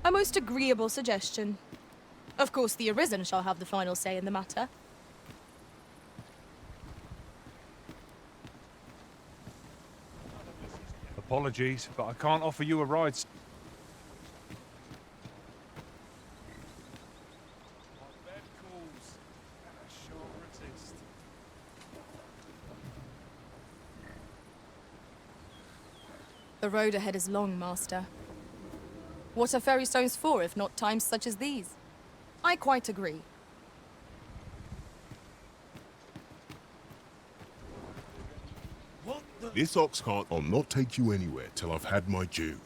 A most agreeable suggestion. Of course, the Arisen shall have the final say in the matter. Apologies, but I can't offer you a ride. The road ahead is long, Master. What are ferry stones for, if not times such as these? I quite agree. This ox cart will not take you anywhere till I've had my due.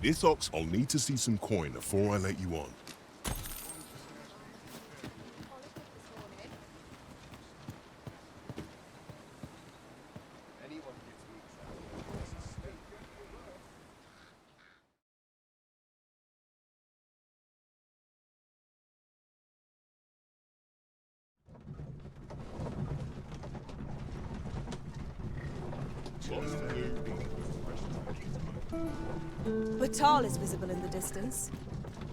This ox will need to see some coin before I let you on. Batal is visible in the distance.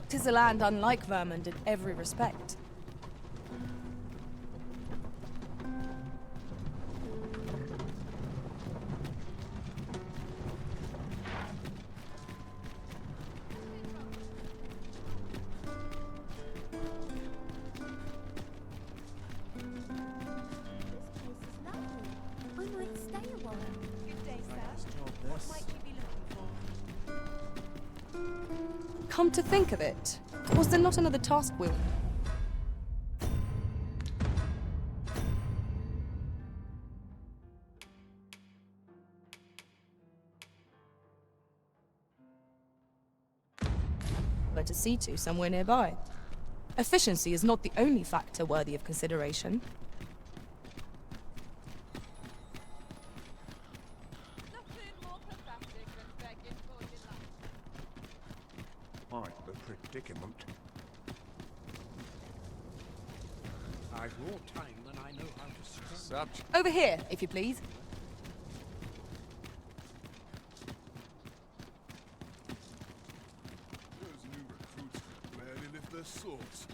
'Tis a land unlike Vermund in every respect. Come to think of it, was there not another task wheel? But to see to somewhere nearby. Efficiency is not the only factor worthy of consideration. Predicament. I've more time than I know how to spend. Over here, if you please. Those new recruits barely lift their swords.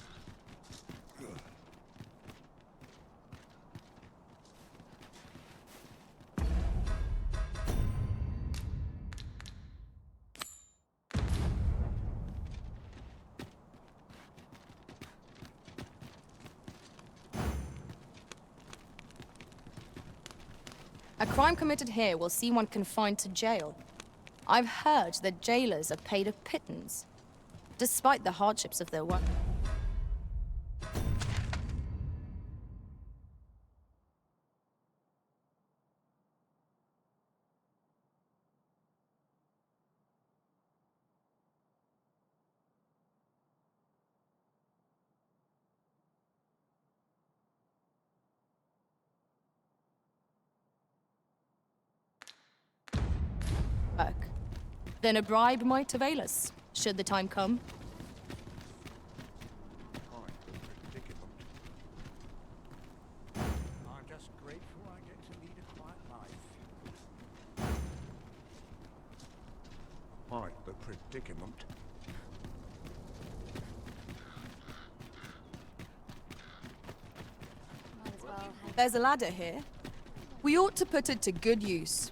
A crime committed here will see one confined to jail. I've heard that jailers are paid a pittance, despite the hardships of their work. Then a bribe might avail us, should the time come. I'm just grateful I get to lead a quiet life. Quite the predicament. There's a ladder here. We ought to put it to good use.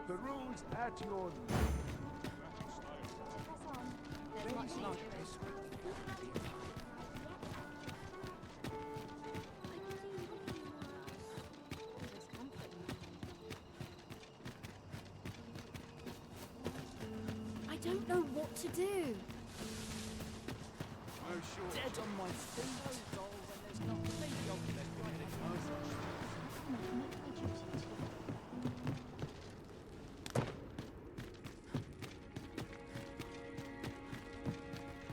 The rules at your days like this. I don't know what to do. Dead on my feet. There's nothing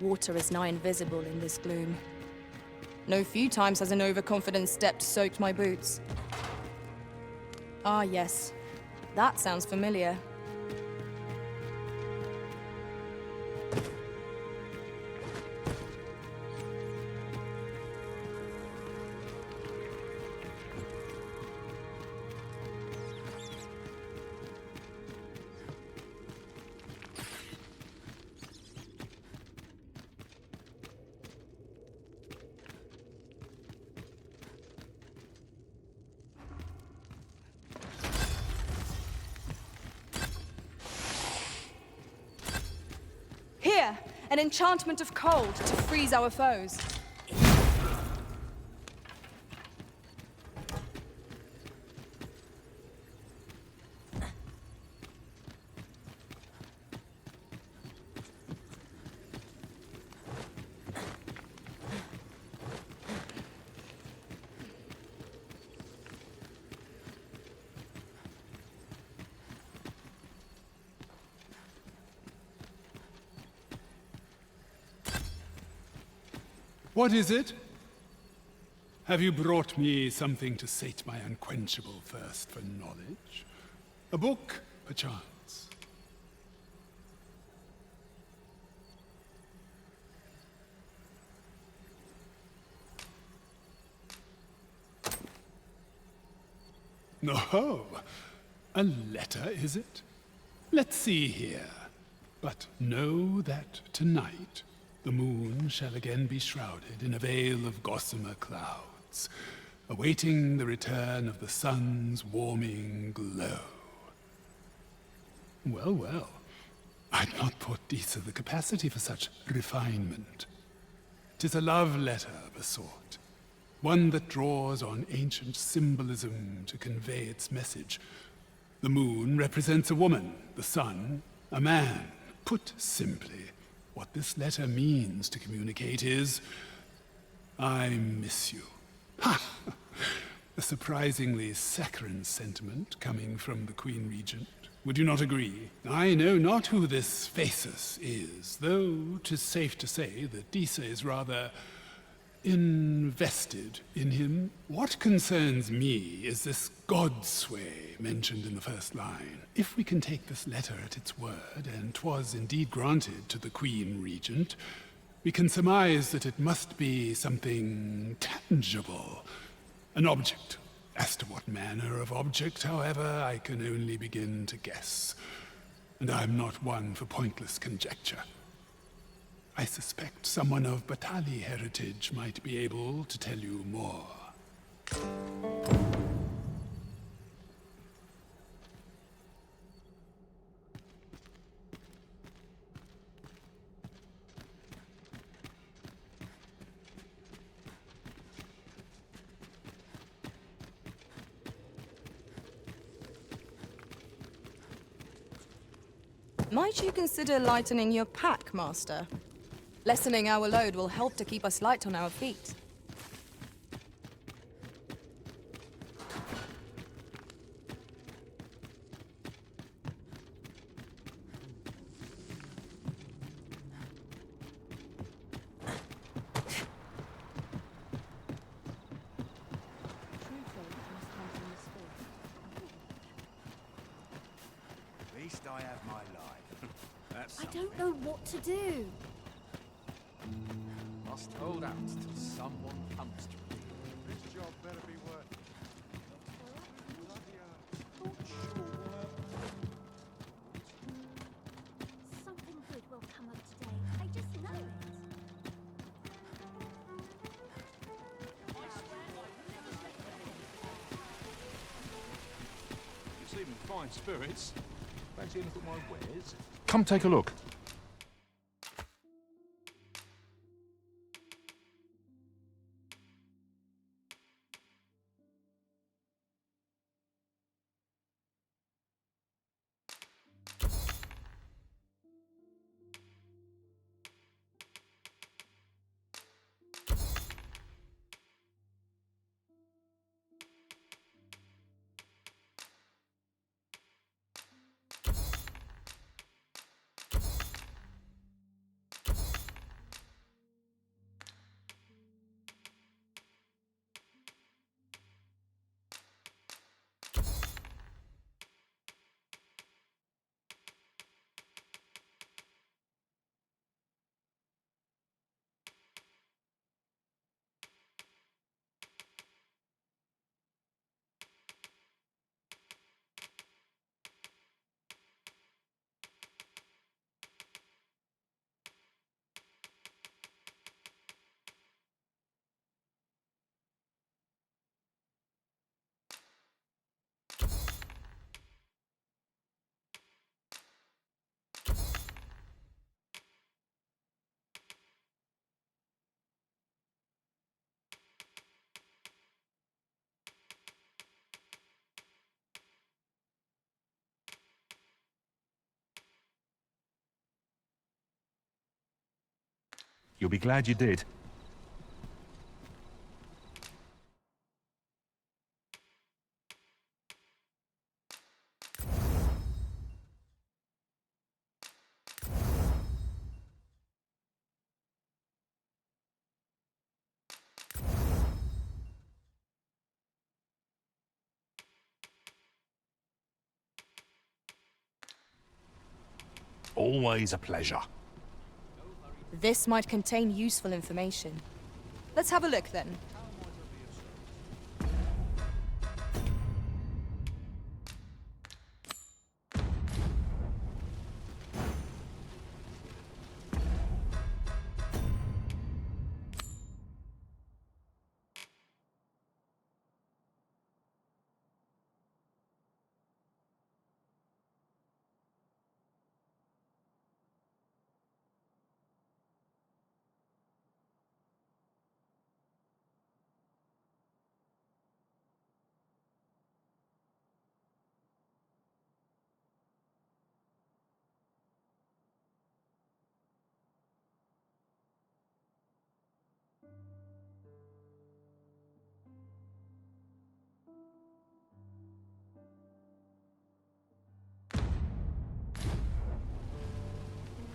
Water is nigh invisible in this gloom. No few times has an overconfident step soaked my boots. Ah, yes. That sounds familiar. Here, an enchantment of cold to freeze our foes. What is it? Have you brought me something to sate my unquenchable thirst for knowledge? A book, perchance? No, a letter, is it? Let's see here. But know that tonight the moon shall again be shrouded in a veil of gossamer clouds, awaiting the return of the sun's warming glow. Well, well, I'd not thought Disa the capacity for such refinement. 'Tis a love letter of a sort, one that draws on ancient symbolism to convey its message. The moon represents a woman, the sun, a man. Put simply, what this letter means to communicate is, I miss you. Ha! A surprisingly saccharine sentiment coming from the Queen Regent. Would you not agree? I know not who this Phasis is, though 'tis safe to say that Disa is rather invested in him. What concerns me is this godsway mentioned in the first line. If we can take this letter at its word, and 'twas indeed granted to the Queen Regent, we can surmise that it must be something tangible, an object. As to what manner of object, however, I can only begin to guess, and I'm not one for pointless conjecture. I suspect someone of Batali heritage might be able to tell you more. Might you consider lightening your pack, Master? Lessening our load will help to keep us light on our feet. At least I have my life. That's I something. don't know what to do. Must hold out till someone comes to me. This job better be worth it. Something good will come of today. I just know it. You seem in fine spirits. Fancy a look at my wares? Come take a look. You'll be glad you did. Always a pleasure. This might contain useful information. Let's have a look then.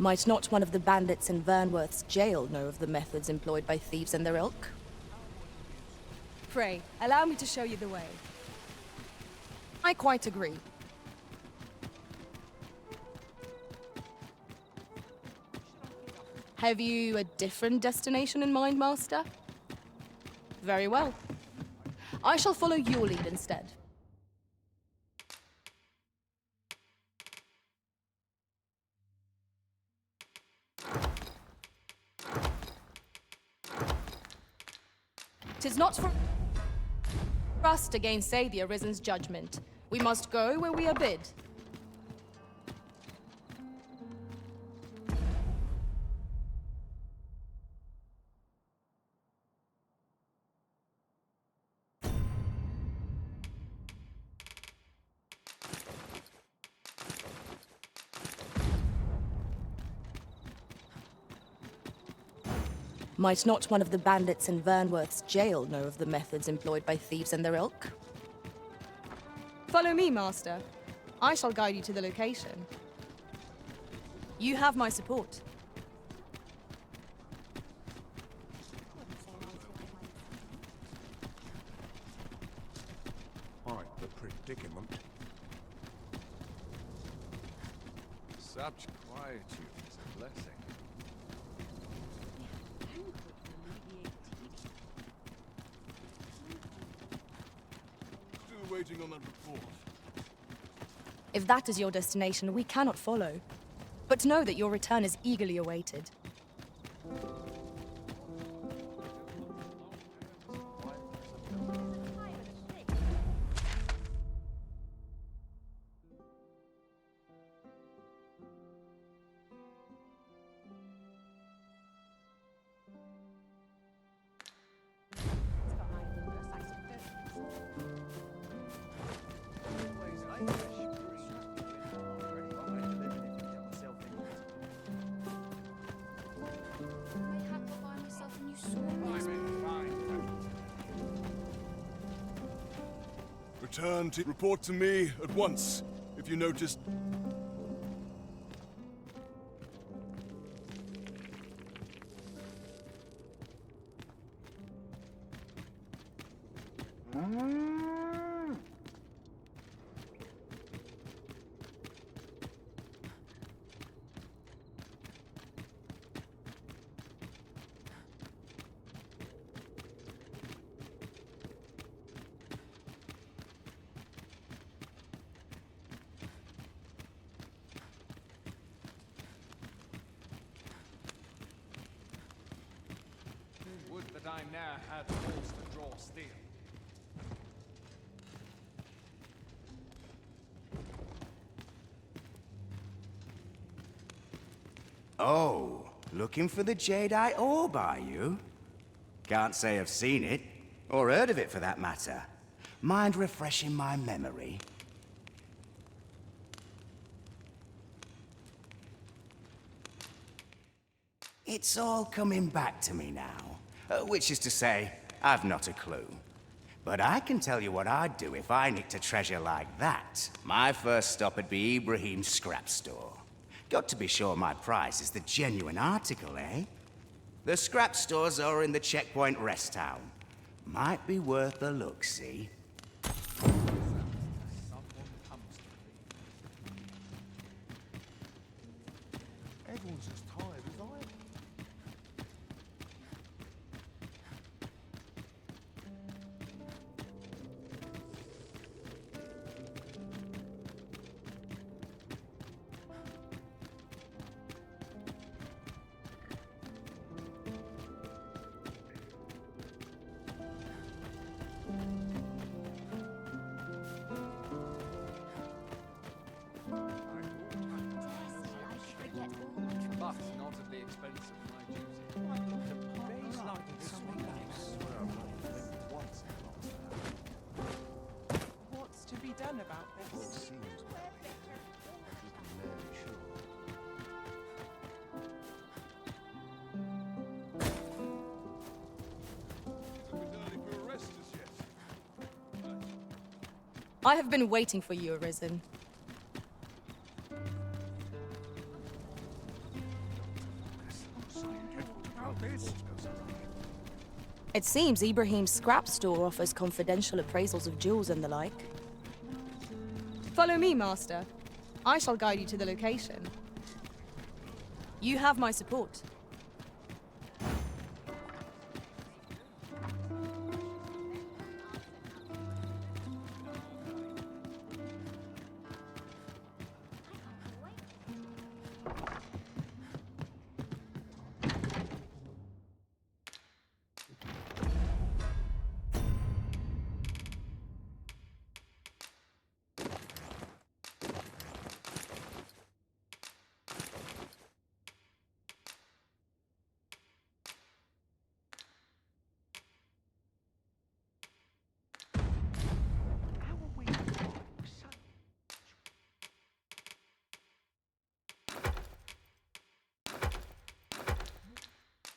Might not one of the bandits in Vernworth's jail know of the methods employed by thieves and their ilk? Pray, allow me to show you the way. I quite agree. Have you a different destination in mind, Master? Very well. I shall follow your lead instead. Tis not for us to gainsay the Arisen's judgment. We must go where we are bid. Might not one of the bandits in Vernworth's jail know of the methods employed by thieves and their ilk? Follow me, Master. I shall guide you to the location. You have my support. Quite the predicament. Such quietude is a blessing. Still waiting on that report. If that is your destination, we cannot follow. But know that your return is eagerly awaited. Return to report to me at once if you noticed. Would that I ne'er had force to draw steel. Oh, looking for the Jedi orb, are you? Can't say I've seen it, or heard of it for that matter. Mind refreshing my memory? It's all coming back to me now. Which is to say, I've not a clue. But I can tell you what I'd do if I nicked a treasure like that. My first stop would be Ibrahim's scrap store. Got to be sure my prize is the genuine article, eh? The scrap stores are in the checkpoint rest town. Might be worth a look, see? Everyone's as tired as I am. Forget all the trouble. But not at the expense of my duty. What's to be done about this? I have been waiting for you, Arisen. It seems Ibrahim's scrap store offers confidential appraisals of jewels and the like. Follow me, Master. I shall guide you to the location. You have my support.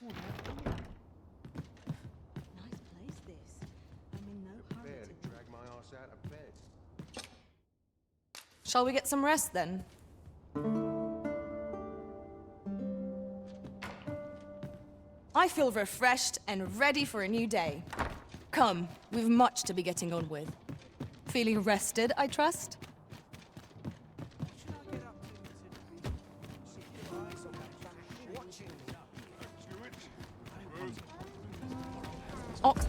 Nice place, this. I'm in no hurry Barely drag my ass out of bed. Shall we get some rest then? I feel refreshed and ready for a new day. Come, we've much to be getting on with. Feeling rested, I trust? Ox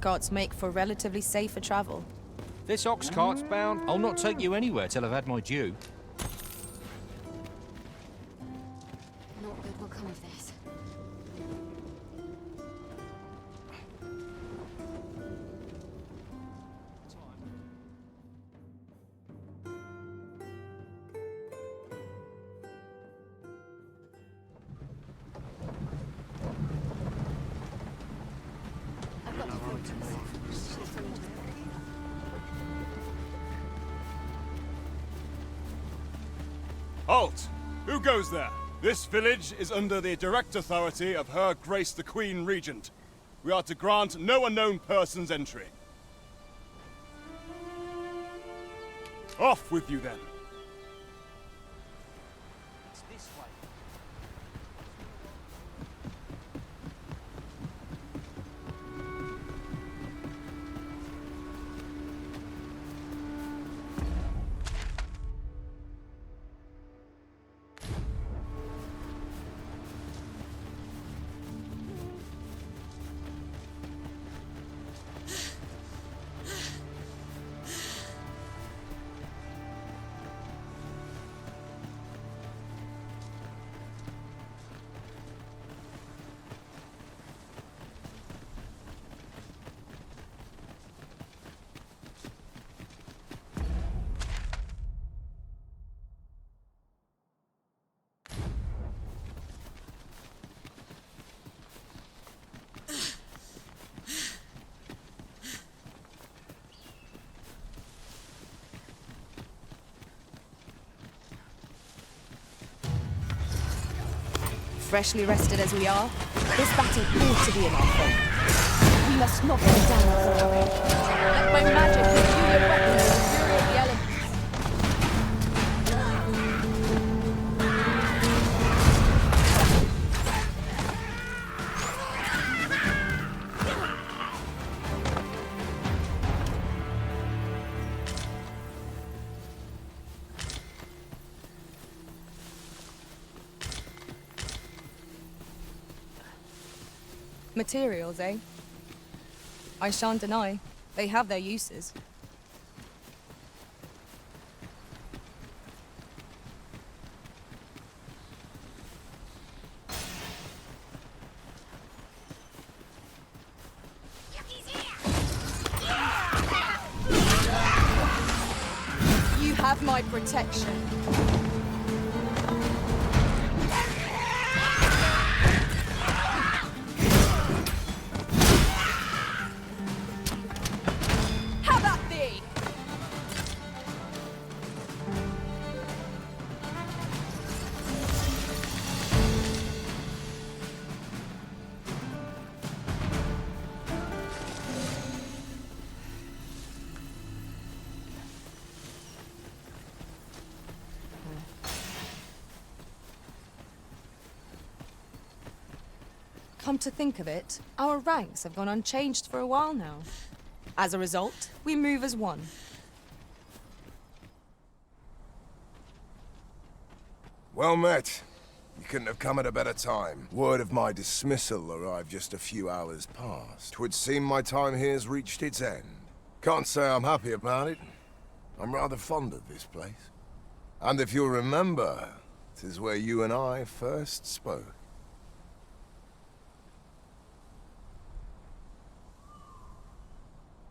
carts make for relatively safer travel. This ox cart's bound. I'll not take you anywhere till I've had my due. Not good will come of this. I've got to talk to myself. Halt! Who goes there? This village is under the direct authority of Her Grace the Queen Regent. We are to grant no unknown persons entry. Off with you then. It's this way. freshly rested as we are, this battle ought to be in our favour. We must not go down our courage. Let my magic pursue your weapons in the fury of the elements. Materials, eh? I shan't deny. They have their uses. You have my protection. Come to think of it, our ranks have gone unchanged for a while now. As a result, we move as one. Well met. You couldn't have come at a better time. Word of my dismissal arrived just a few hours past. 'Twould seem my time here's reached its end. Can't say I'm happy about it. I'm rather fond of this place. And if you'll remember, 'tis where you and I first spoke.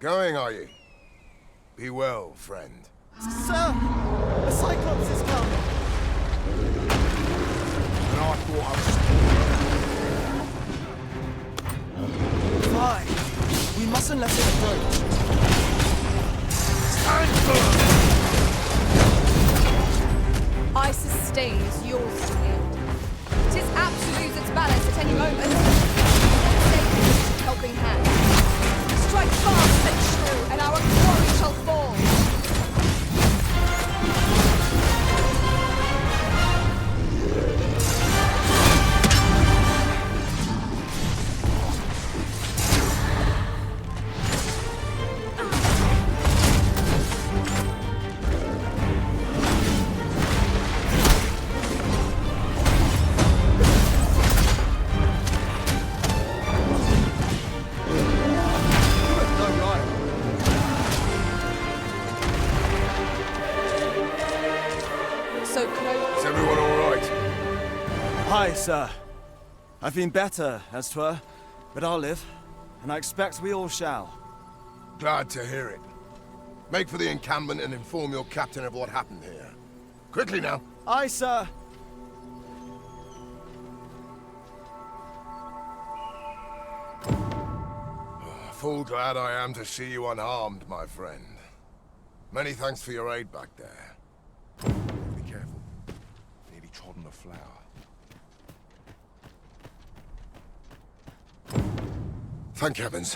Going, are you? Be well, friend. Sir! The Cyclops is come! And I thought I was... Fine. We mustn't let it approach. Stand firm! I sustain as yours to wield. 'Tis apt to lose its balance at any moment. Take this helping hand. Strike fast and true, and our glory shall fall. Aye, sir. I've been better, as 'twere, but I'll live, and I expect we all shall. Glad to hear it. Make for the encampment and inform your captain of what happened here. Quickly now. Aye, sir. Full glad I am to see you unharmed, my friend. Many thanks for your aid back there. Be careful. Nearly trod on a flower. Thank heavens.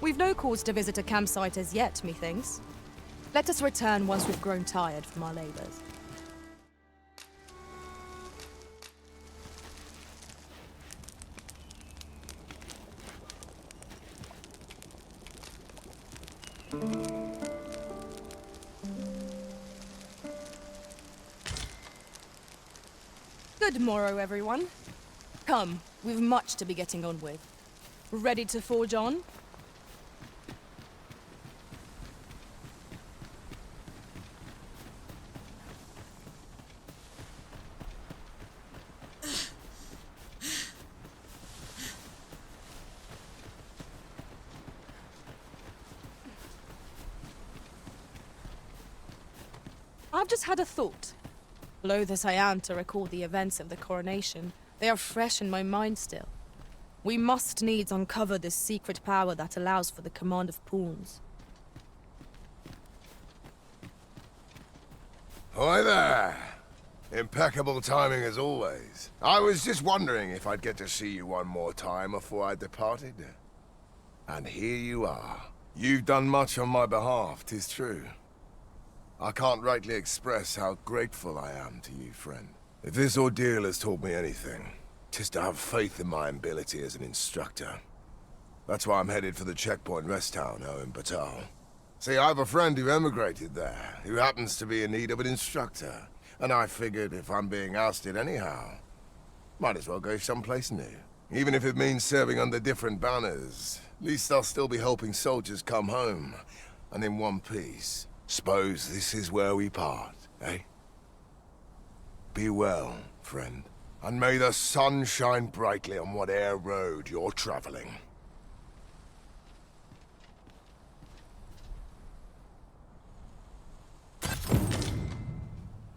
We've no cause to visit a campsite as yet, methinks. Let us return once we've grown tired from our labors. Good morrow, everyone. Come, we've much to be getting on with. Ready to forge on? I've just had a thought. Loath as I am to recall the events of the coronation, they are fresh in my mind still. We must needs uncover this secret power that allows for the command of pawns. Hi there! Impeccable timing as always. I was just wondering if I'd get to see you one more time before I departed. And here you are. You've done much on my behalf, 'tis true. I can't rightly express how grateful I am to you, friend. If this ordeal has taught me anything, 'tis to have faith in my ability as an instructor. That's why I'm headed for the checkpoint rest town, in Batal. See, I have a friend who emigrated there, who happens to be in need of an instructor. And I figured if I'm being ousted anyhow, might as well go someplace new. Even if it means serving under different banners, at least I'll still be helping soldiers come home, and in one piece. Suppose this is where we part, eh? Be well, friend, and may the sun shine brightly on whate'er road you're traveling.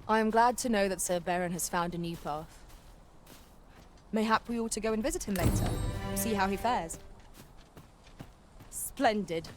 I am glad to know that Sir Baron has found a new path. Mayhap we ought to go and visit him later, see how he fares. Splendid.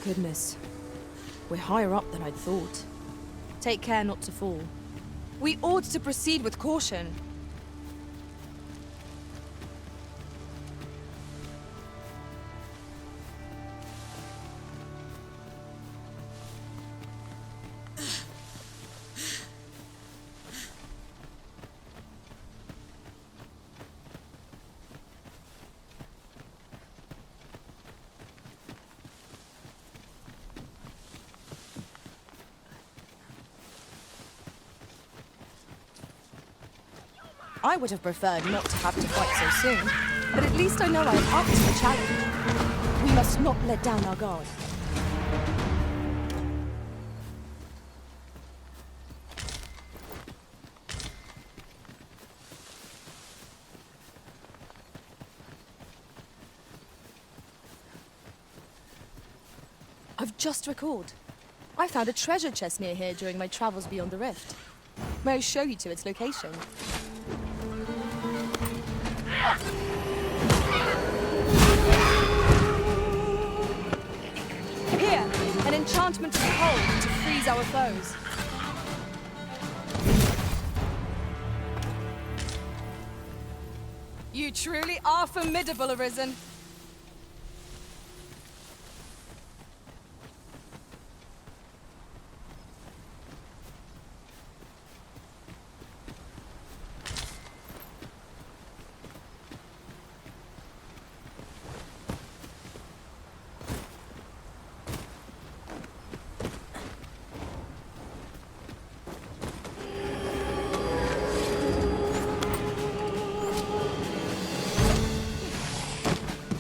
Goodness. We're higher up than I'd thought. Take care not to fall. We ought to proceed with caution. I would have preferred not to have to fight so soon, but at least I know I am up to the challenge. We must not let down our guard. I've just recalled. I found a treasure chest near here during my travels beyond the rift. May I show you to its location? Here, an enchantment of cold to freeze our foes. You truly are formidable, Arisen.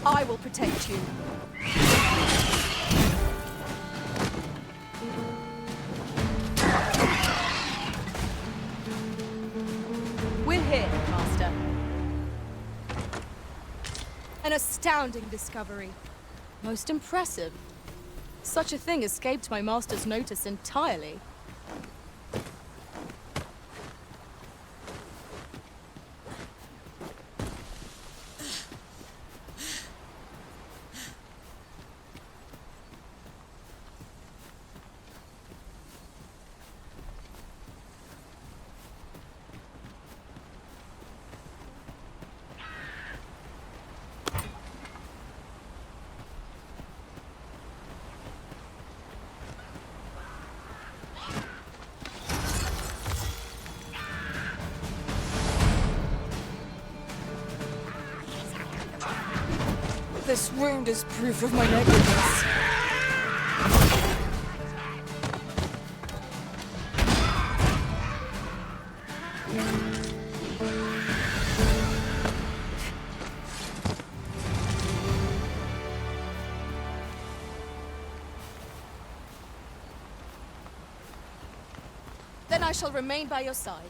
I will protect you. We're here, Master. An astounding discovery. Most impressive. Such a thing escaped my master's notice entirely. This wound is proof of my negligence. Then I shall remain by your side.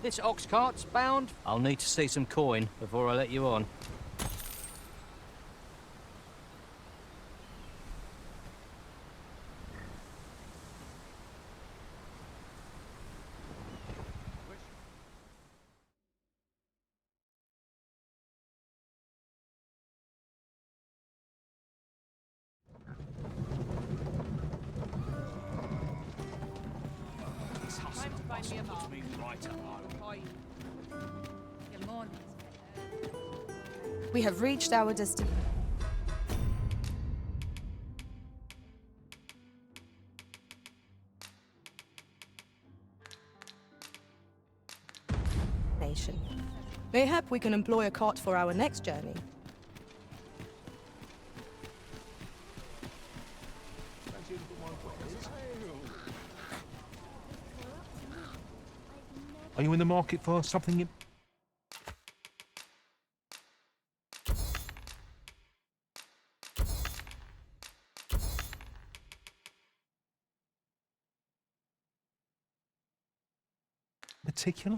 This ox cart's bound. I'll need to see some coin before I let you on. Time to find me a mark. Good morning. We have reached our destination. Mayhap we can employ a cart for our next journey. Are you in the market for something in particular?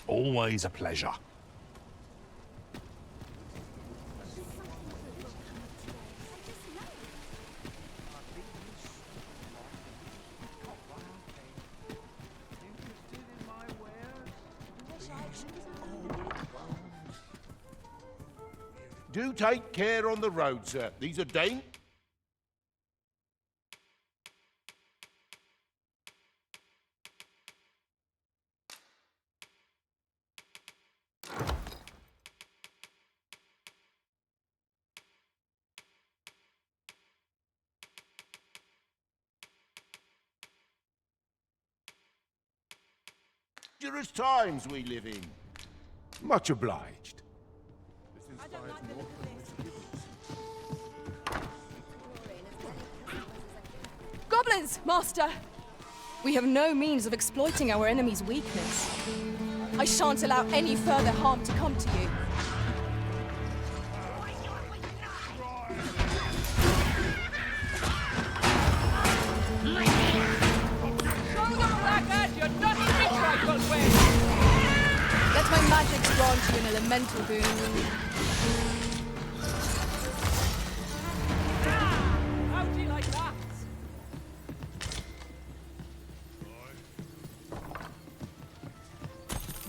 Always a pleasure. Do take care on the road, sir. These are dangerous. Dangerous times we live in. Much obliged. Goblins, Master! We have no means of exploiting our enemy's weakness. I shan't allow any further harm to come to you. Let my magic grant you an elemental boon. How do you like that?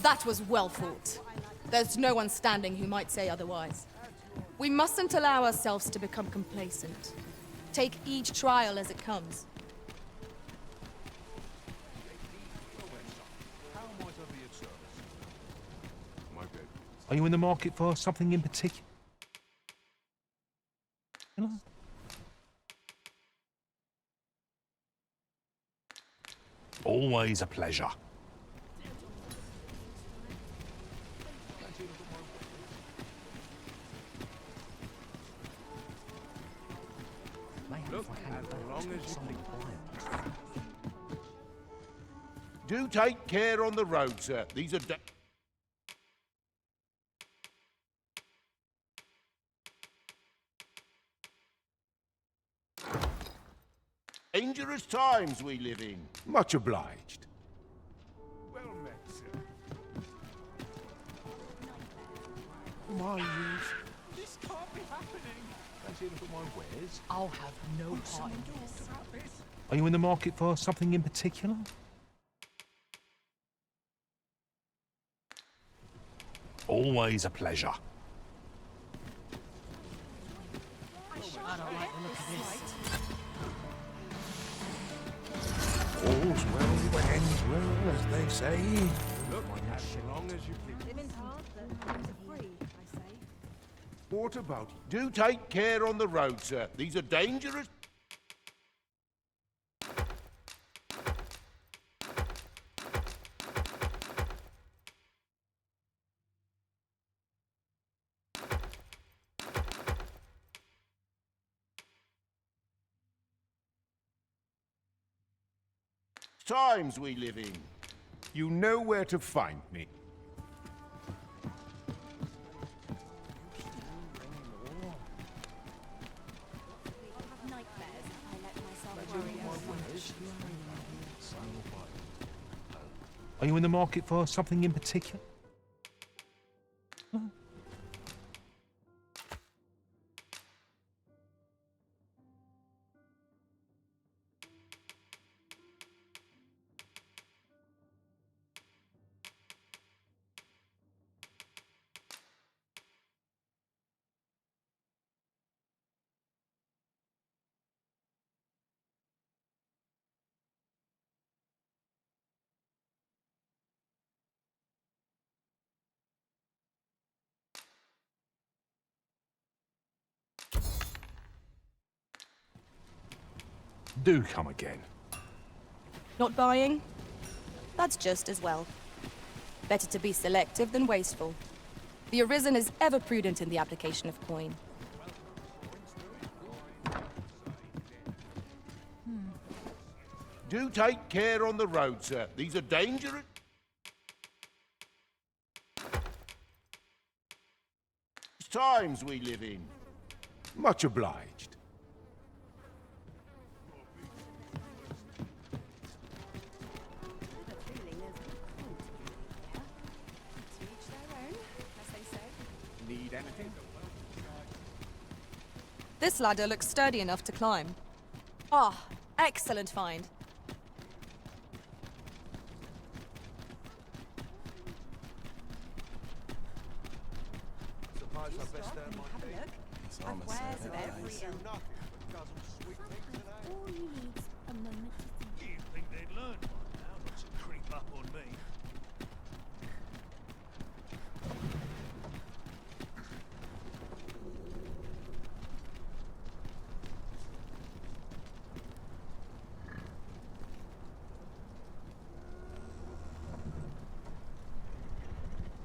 That was well fought. There's no one standing who might say otherwise. We mustn't allow ourselves to become complacent. Take each trial as it comes. Are you in the market for something in particular? Always a pleasure. Look, as long as you do take care on the road, sir. These are dangerous times we live in. Much obliged. Well met, sir. My use. This can't be happening. Fancy a look at my wares? I'll have no part in this. Are you in the market for something in particular? Always a pleasure. I don't like the look of this. All's well that ends well, as they say. Look, as long as you please. Living's hard, but it's free, I say. What about it? Do take care on the road, sir. These are dangerous. Times we live in. You know where to find me. Nightmares if I let myself worry. Are you in the market for something in particular? Do come again. Not buying? That's just as well. Better to be selective than wasteful. The Arisen is ever prudent in the application of coin. Do take care on the road, sir. These are dangerous. Times we live in. Much obliged. This ladder looks sturdy enough to climb. Ah, excellent find. Suppose I best earn my keep. And wares of every ilk. All he needs a moment to think. You'd think they'd learn by now not to creep up on me.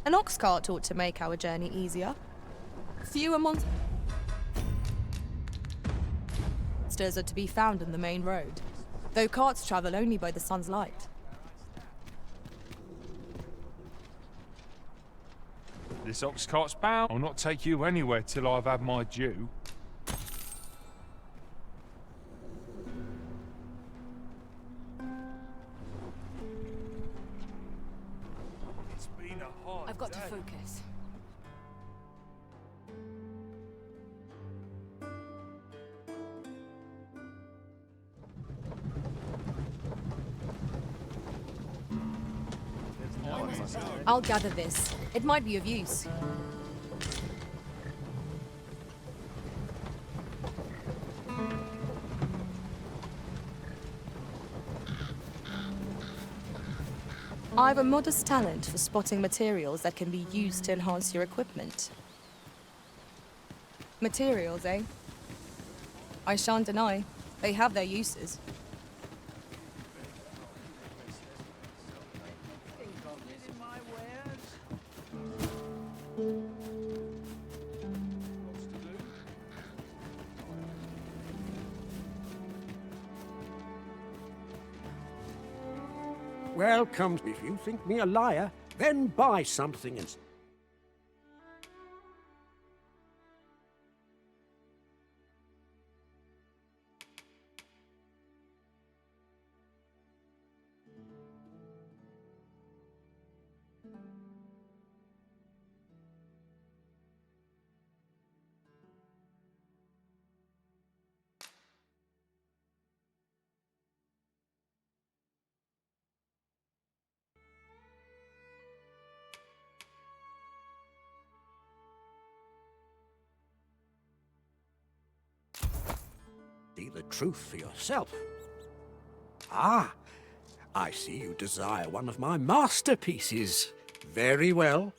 An ox cart ought to make our journey easier. Fewer monsters are to be found in the main road, though carts travel only by the sun's light. This ox cart's bound. I'll not take you anywhere till I've had my due. It's been a hard I've got to day. focus. I'll gather this. It might be of use. I have a modest talent for spotting materials that can be used to enhance your equipment. Materials, eh? I shan't deny. They have their uses. Welcome. If you think me a liar, then buy something and... See the truth for yourself. Ah, I see you desire one of my masterpieces. Very well.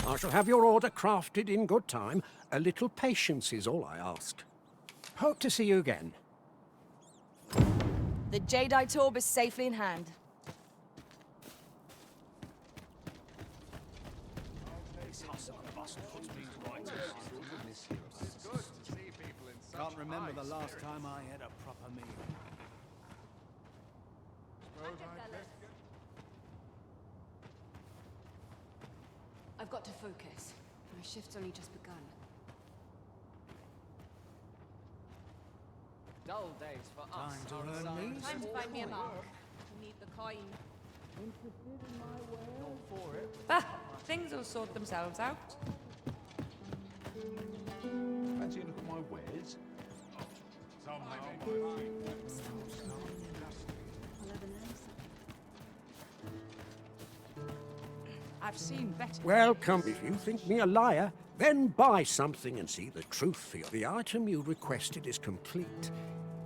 I shall have your order crafted in good time. A little patience is all I ask. Hope to see you again. The jadeite orb is safely in hand. Can't remember the last time I had a proper meal. I've got to focus. My shift's only just begun. Dull days for us. Time to earn these. Time to find me a mark. I need the coin. Not for it. Ah, things will sort themselves out. Fancy a look at my wares? I've seen better. Welcome. If you think me a liar, then buy something and see the truth for you. The item you requested is complete.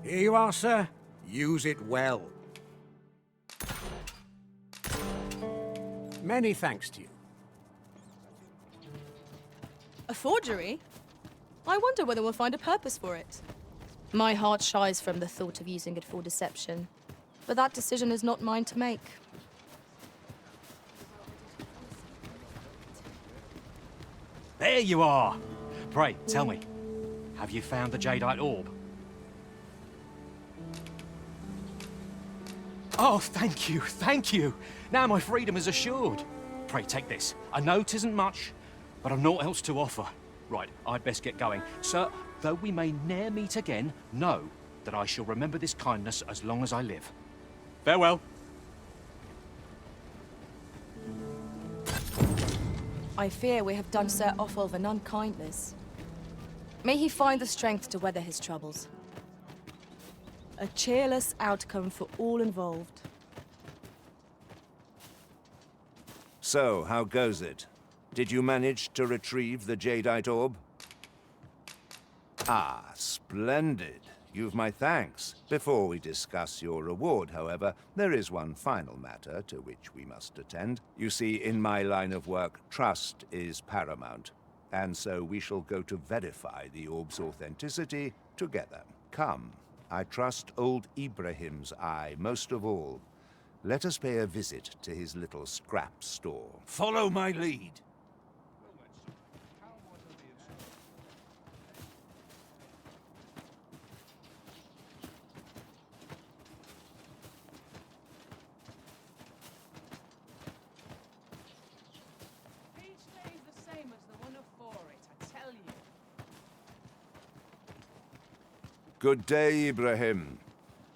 Here you are, sir. Use it well. Many thanks to you. A forgery? I wonder whether we'll find a purpose for it. My heart shies from the thought of using it for deception, but that decision is not mine to make. There you are! Pray, tell me, have you found the jadeite orb? Oh, thank you, thank you! Now my freedom is assured. Pray, take this. I know 'tisn't much, but I've naught else to offer. Right, I'd best get going. Sir, though we may ne'er meet again, know that I shall remember this kindness as long as I live. Farewell. I fear we have done Sir Offulf an unkindness. May he find the strength to weather his troubles. A cheerless outcome for all involved. So, how goes it? Did you manage to retrieve the Jadeite orb? Ah, splendid. You've my thanks. Before we discuss your reward, however, there is one final matter to which we must attend. You see, in my line of work, trust is paramount. And so we shall go to verify the orb's authenticity together. Come, I trust old Ibrahim's eye most of all. Let us pay a visit to his little scrap store. Follow my lead. Good day, Ibrahim.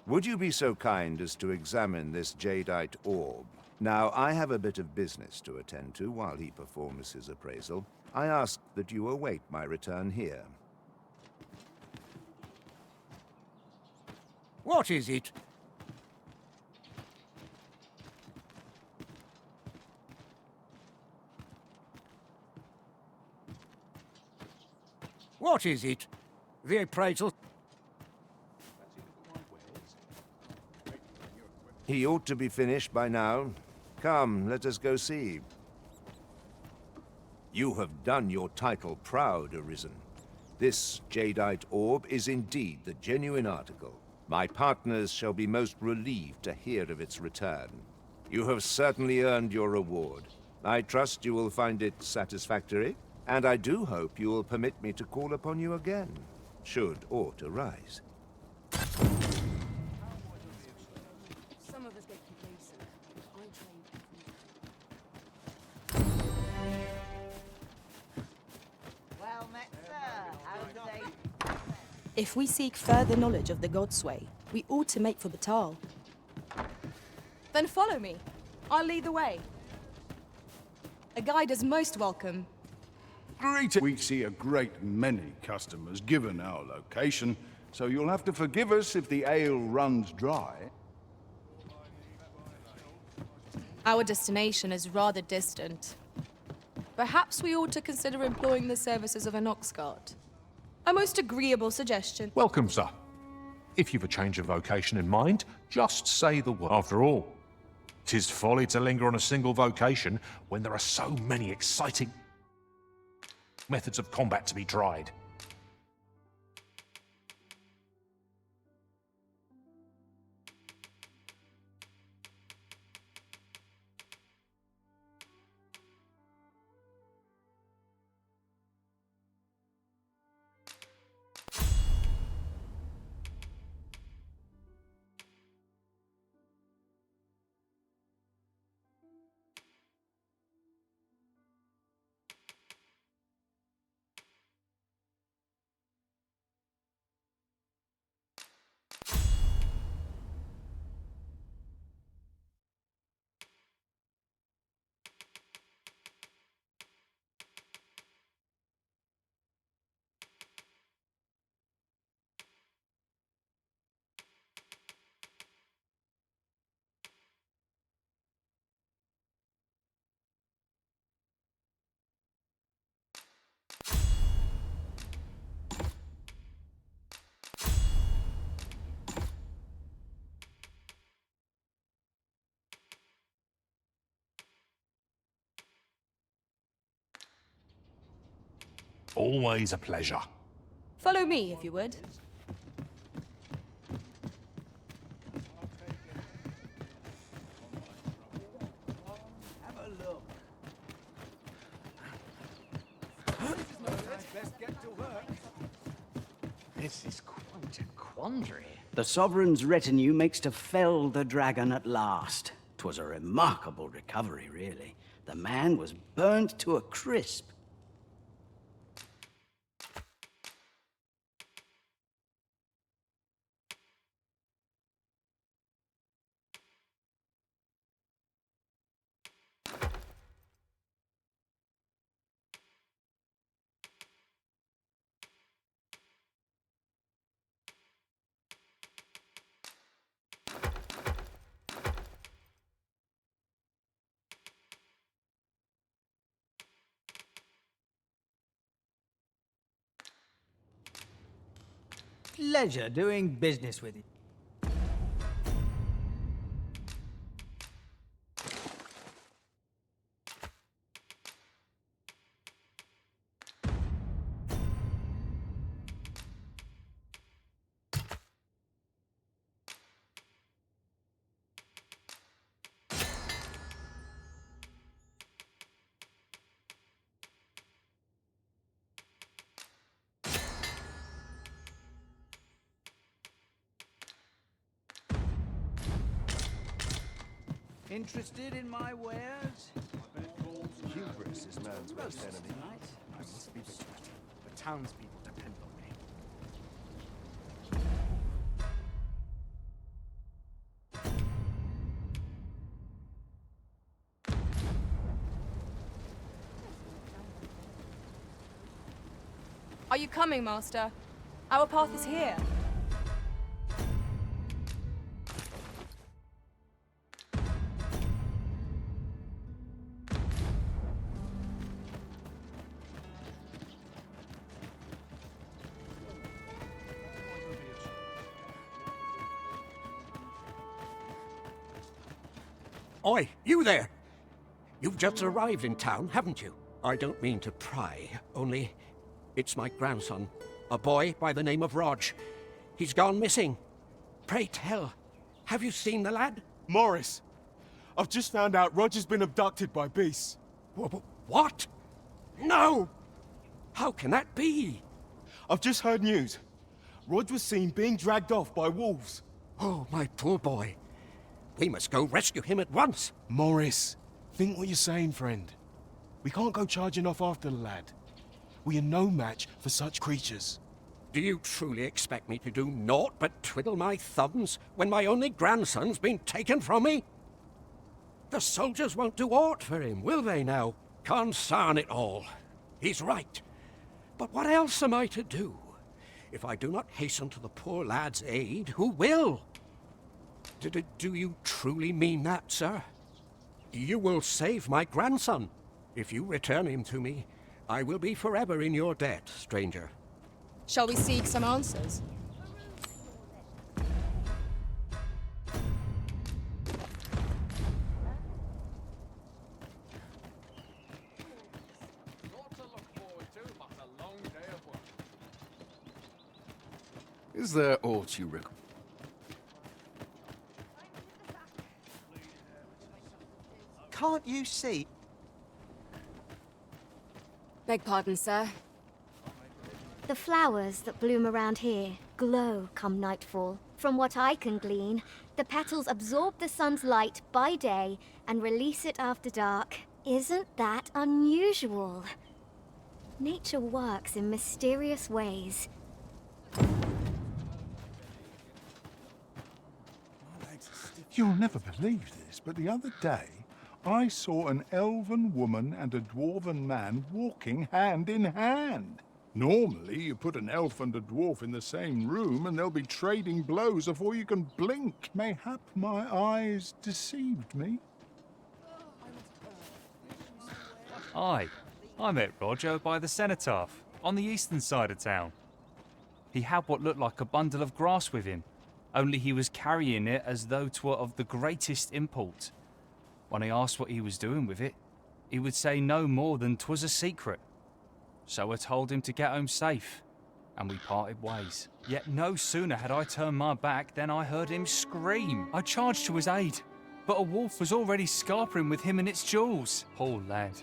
Would you be so kind as to examine this Jadeite orb? Now, I have a bit of business to attend to while he performs his appraisal. I ask that you await my return here. What is it? What is it? The appraisal? He ought to be finished by now. Come, let us go see. You have done your title proud, Arisen. This Jadeite orb is indeed the genuine article. My partners shall be most relieved to hear of its return. You have certainly earned your reward. I trust you will find it satisfactory, and I do hope you will permit me to call upon you again, should aught arise. Some of us get complacent. I trained. Well met, sir. How's the day? If we seek further knowledge of the Godsway, we ought to make for Batal. Then follow me. I'll lead the way. A guide is most welcome. We see a great many customers given our location, so you'll have to forgive us if the ale runs dry. Our destination is rather distant. Perhaps we ought to consider employing the services of an ox cart. A most agreeable suggestion. Welcome, sir. If you've a change of vocation in mind, just say the word. After all, 'tis folly to linger on a single vocation when there are so many exciting methods of combat to be tried. Always a pleasure. Follow me, if you would. Have a look. Best get to work. This is quite a quandary. The Sovereign's retinue makes to fell the dragon at last. 'Twas a remarkable recovery, really. The man was burnt to a crisp. Pleasure doing business with you. Interested in my wares? Hubris is man's worst enemy. I must be vigilant. The townspeople depend on me. Are you coming, Master? Our path is here. Oi, you there! You've just arrived in town, haven't you? I don't mean to pry, only it's my grandson, a boy by the name of Rog. He's gone missing. Pray tell, have you seen the lad? Morris, I've just found out Roger's been abducted by beasts. What? No! How can that be? I've just heard news. Rog was seen being dragged off by wolves. Oh, my poor boy. We must go rescue him at once. Morris, think what you're saying, friend. We can't go charging off after the lad. We are no match for such creatures. Do you truly expect me to do naught but twiddle my thumbs when my only grandson's been taken from me? The soldiers won't do aught for him, will they now? Consarn it all. He's right. But what else am I to do? If I do not hasten to the poor lad's aid, who will? Do you truly mean that, sir? You will save my grandson. If you return him to me, I will be forever in your debt, stranger. Shall we seek some answers? Is there aught you reckon? Can't you see? Beg pardon, sir. The flowers that bloom around here glow come nightfall. From what I can glean, the petals absorb the sun's light by day and release it after dark. Isn't that unusual? Nature works in mysterious ways. You'll never believe this, but the other day, I saw an elven woman and a dwarven man walking hand in hand. Normally, you put an elf and a dwarf in the same room and they'll be trading blows before you can blink. Mayhap my eyes deceived me. Aye, I met Roger by the cenotaph, on the eastern side of town. He had what looked like a bundle of grass with him, only he was carrying it as though 'twere of the greatest import. When I asked what he was doing with it, he would say no more than 'twas a secret. So I told him to get home safe, and we parted ways. Yet no sooner had I turned my back than I heard him scream. I charged to his aid, but a wolf was already scarpering with him and its jewels. Poor lad.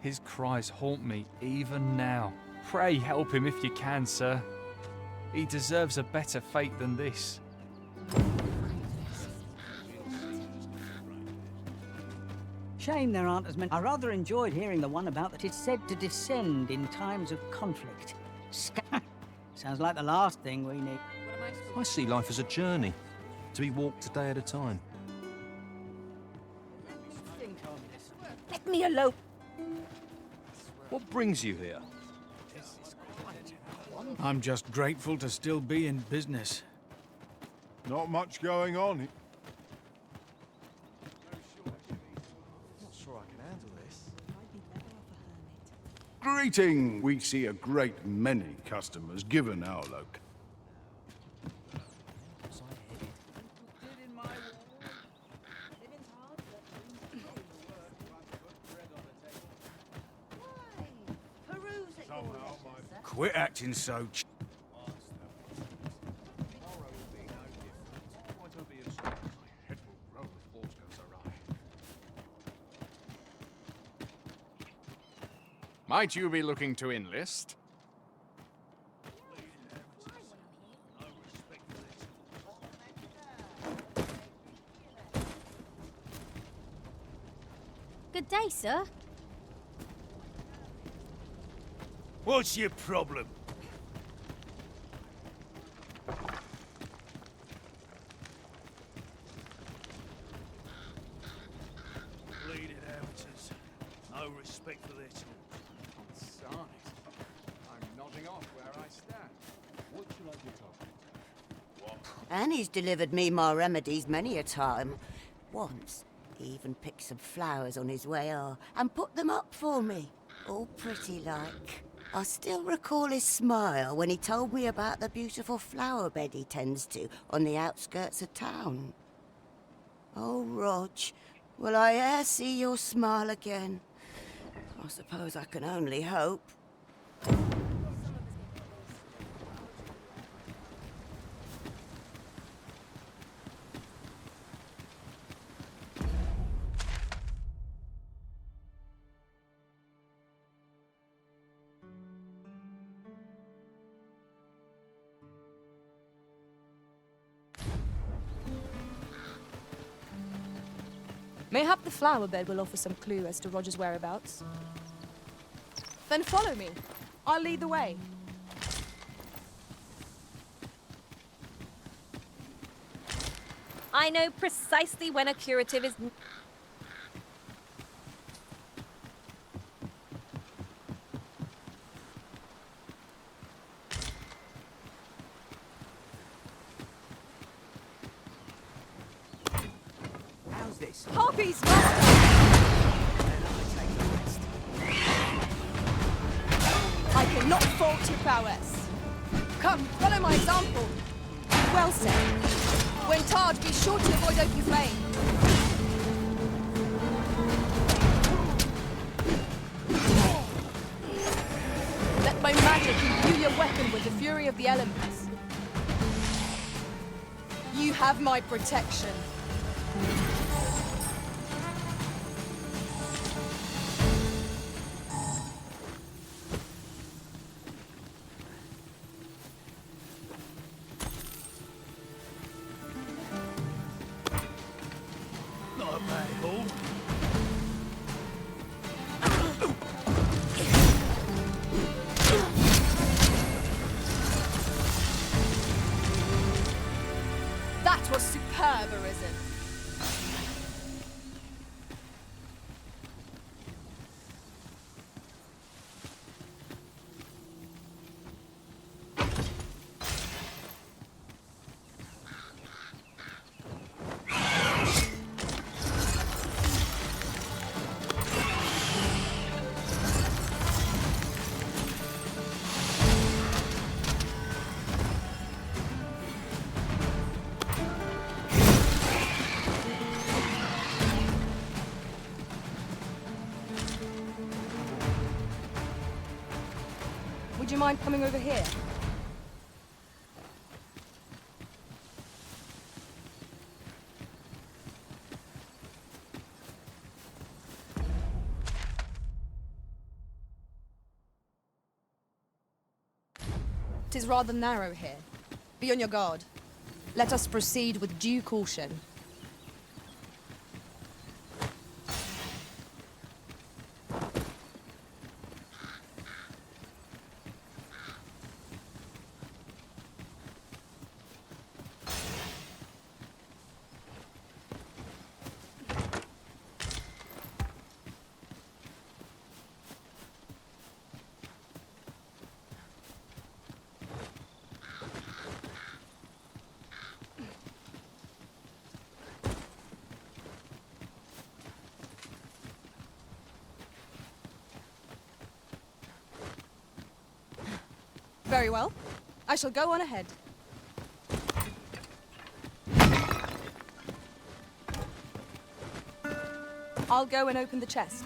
His cries haunt me even now. Pray help him if you can, sir. He deserves a better fate than this. Shame there aren't as many. I rather enjoyed hearing the one about that it's said to descend in times of conflict. Sounds like the last thing we need. I see life as a journey, to be walked a day at a time. Let me alone. What brings you here? I'm just grateful to still be in business. Not much going on. Not sure I can handle this. Greeting! We see a great many customers given our location. Quit acting so Might you be looking to enlist? Good day, sir. What's your problem? Bleeding amateurs. No respect for their tools. Besides, I'm nodding off where I stand. What should I be talking to? Annie's delivered me my remedies many a time. Once, he even picked some flowers on his way and put them up for me. All pretty like. I still recall his smile when he told me about the beautiful flower bed he tends to on the outskirts of town. Oh, Rog, will I e'er see your smile again? I suppose I can only hope. Mayhap the flower bed will offer some clue as to Roger's whereabouts. Then follow me. I'll lead the way. I know precisely when a curative is... How's this? Harpies! I cannot fault your prowess. Come, follow my example. Well said. When tarred, be sure to avoid open flame. Let my magic imbue your weapon with the fury of the elements. You have my protection. Not a bad haul. That was superb, Arisen. Would you mind coming over here? Tis rather narrow here. Be on your guard. Let us proceed with due caution. Very well. I shall go on ahead. I'll go and open the chest.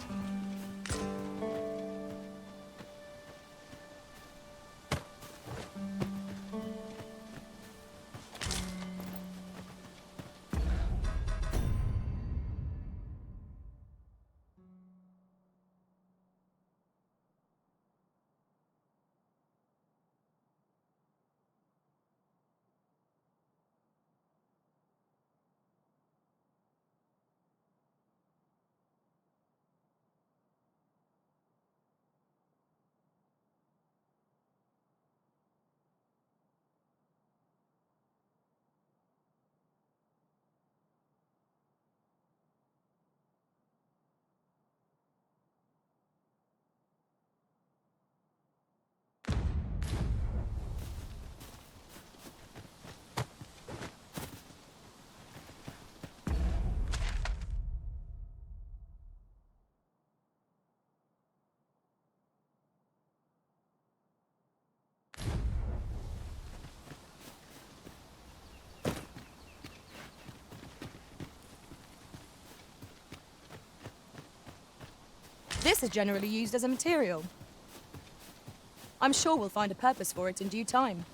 This is generally used as a material. I'm sure we'll find a purpose for it in due time.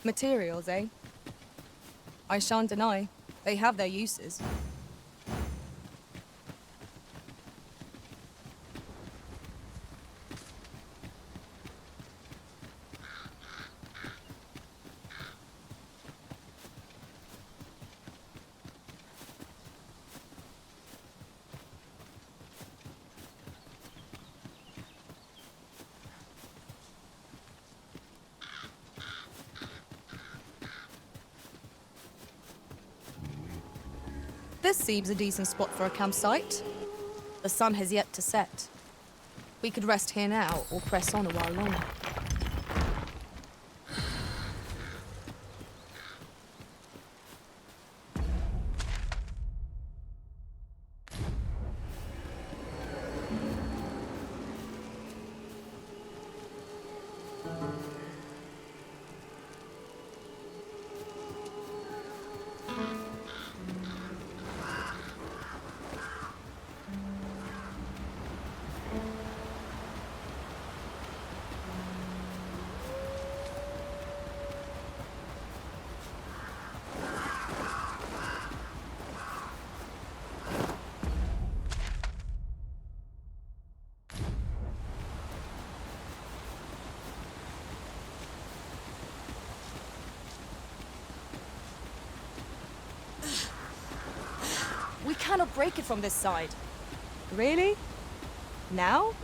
Materials, eh? I shan't deny, they have their uses. This seems a decent spot for a campsite. The sun has yet to set. We could rest here now, or press on a while longer. We cannot break it from this side. Really? Now?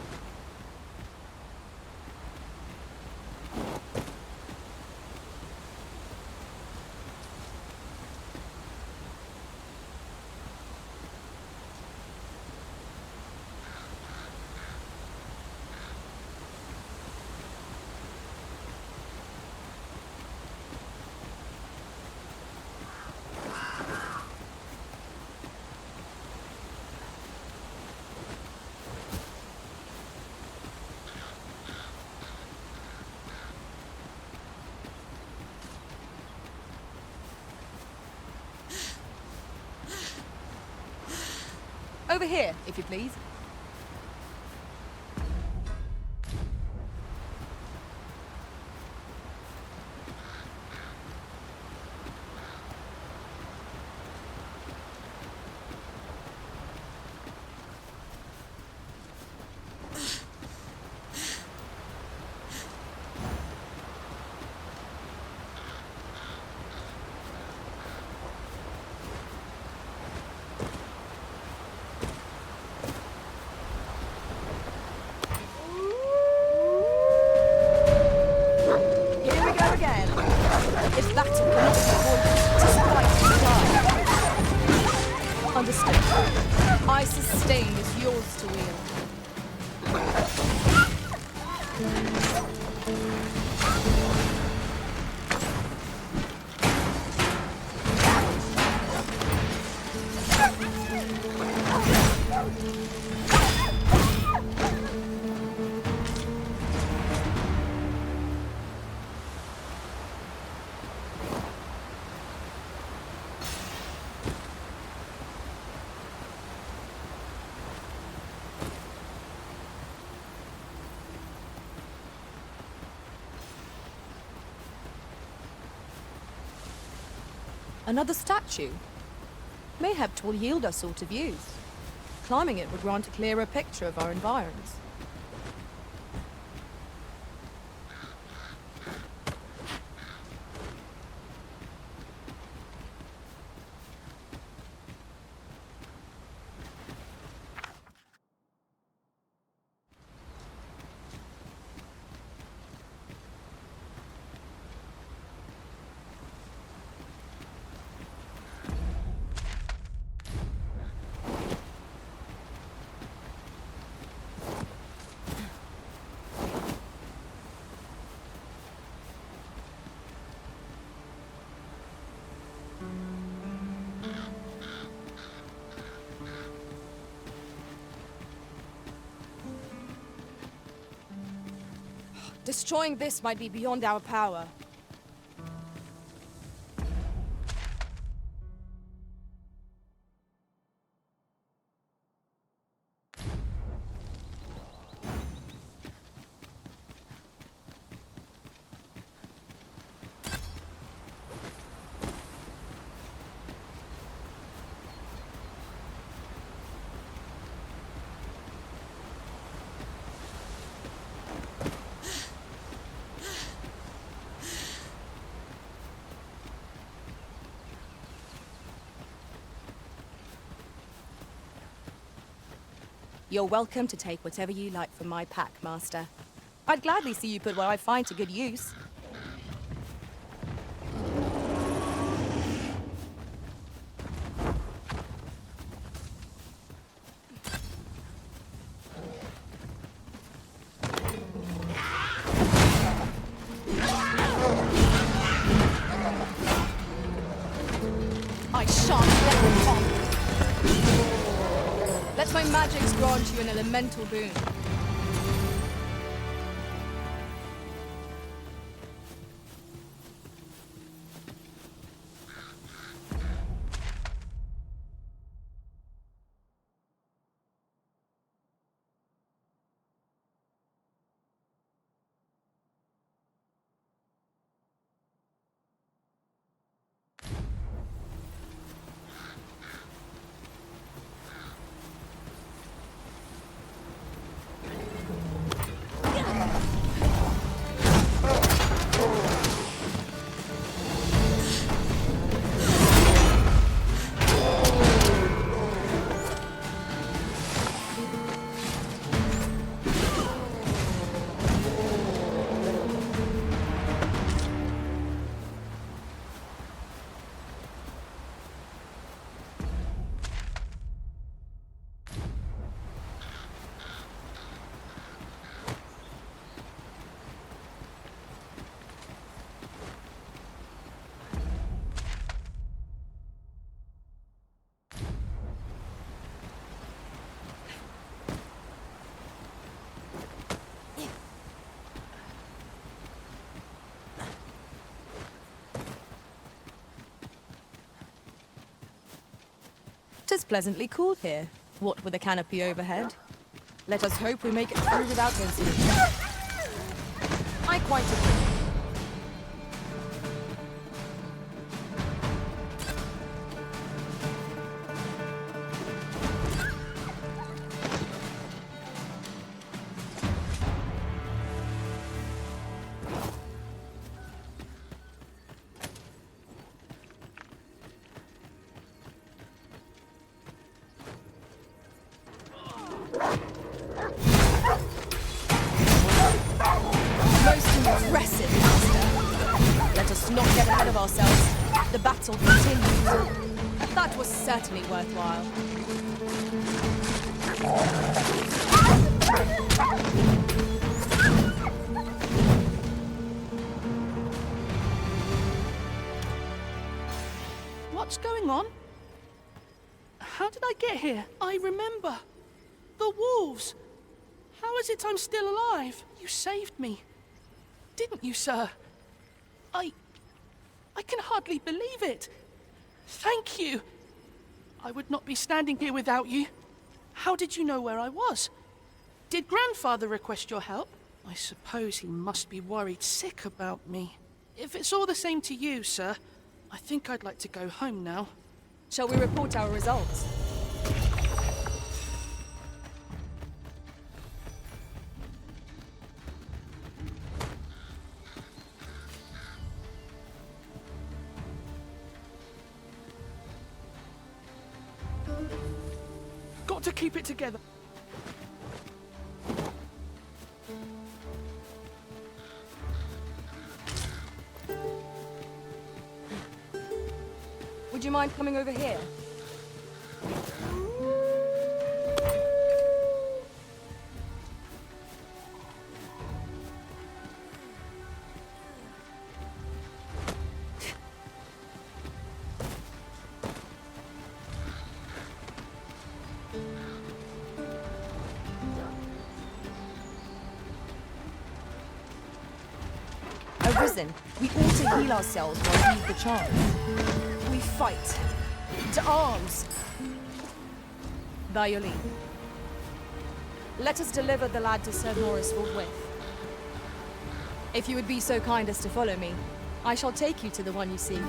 Over here, if you please. Understood. I sustain is yours to wield. Another statue? Mayhap 'twill yield us all to views. Climbing it would grant a clearer picture of our environs. Destroying this might be beyond our power. You're welcome to take whatever you like from my pack, Master. I'd gladly see you put what I find to good use. I shan't let them come. Let my magics grant you an elemental boon. Tis pleasantly cool here, what with a canopy overhead. Let us hope we make it through without incident. I quite agree. Impressive, Master. Let us not get ahead of ourselves. The battle continues. That was certainly worthwhile. What's going on? How did I get here? I remember. The wolves. How is it I'm still alive? You saved me. Didn't you, sir? I can hardly believe it. Thank you. I would not be standing here without you. How did you know where I was? Did Grandfather request your help? I suppose he must be worried sick about me. If it's all the same to you, sir, I think I'd like to go home now. Shall we report our results? Got to keep it together. Would you mind coming over here? Arisen, we ought to heal ourselves while we use the charm. We fight. To arms! By your leave. Let us deliver the lad to Sir Norris forthwith. If you would be so kind as to follow me, I shall take you to the one you seek.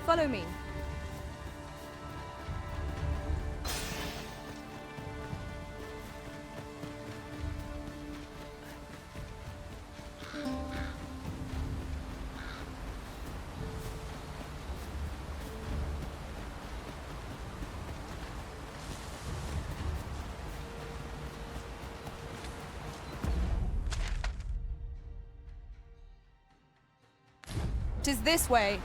Follow me. "'Tis this way.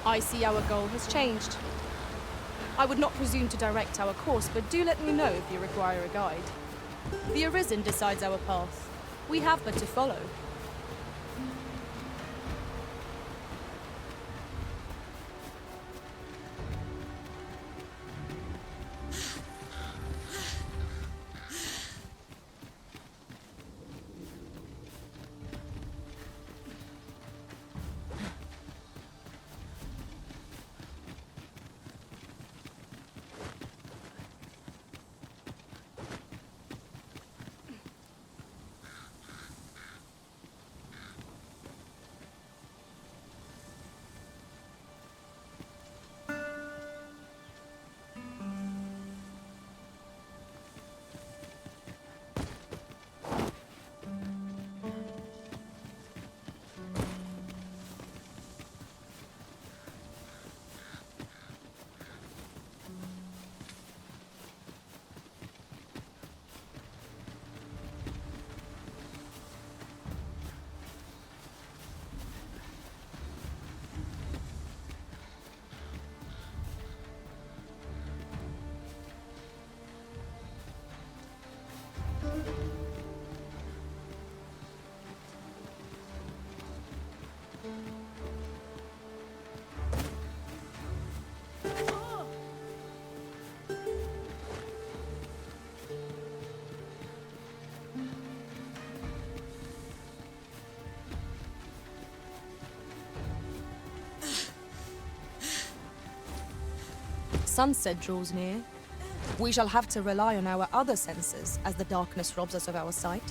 I see our goal has changed. I would not presume to direct our course, but do let me know if you require a guide. The Arisen decides our path. We have but to follow. Sunset draws near. We shall have to rely on our other senses as the darkness robs us of our sight.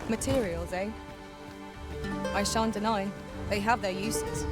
Materials, eh? I shan't deny, they have their uses.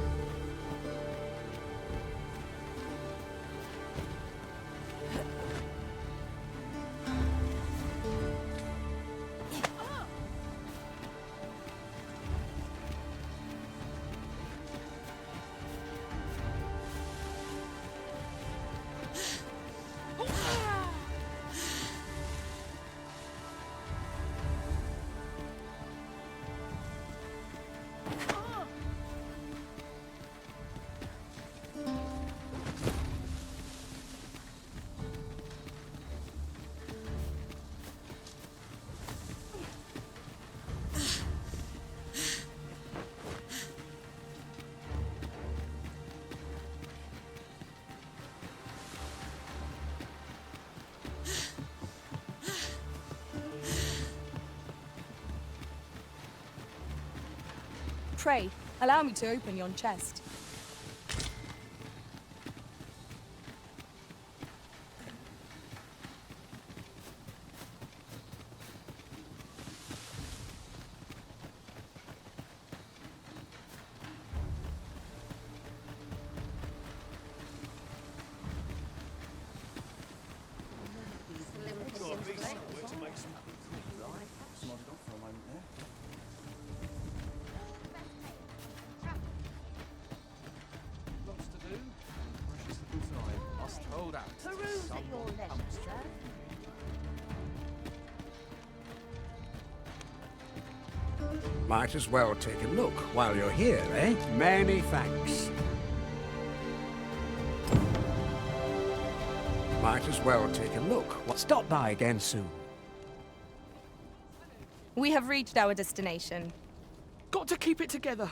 Pray, allow me to open yon chest. Lots to do. Precious little time. Must hold out. Peruse at your leisure, sir. Might as well take a look while you're here, eh? Many thanks. Might as well take a look. Stop by again soon. We have reached our destination. Got to keep it together.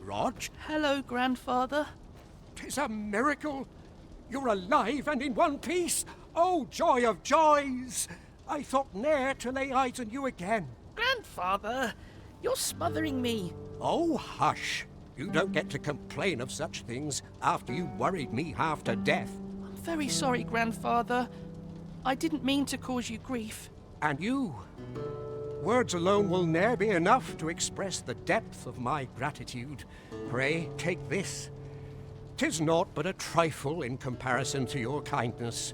Rog? Hello, grandfather. 'Tis a miracle. You're alive and in one piece. Oh, joy of joys! I thought ne'er to lay eyes on you again. Grandfather, you're smothering me. Oh, hush. You don't get to complain of such things after you worried me half to death. I'm very sorry, grandfather. I didn't mean to cause you grief. And you? Words alone will ne'er be enough to express the depth of my gratitude. Pray, take this. 'Tis naught but a trifle in comparison to your kindness,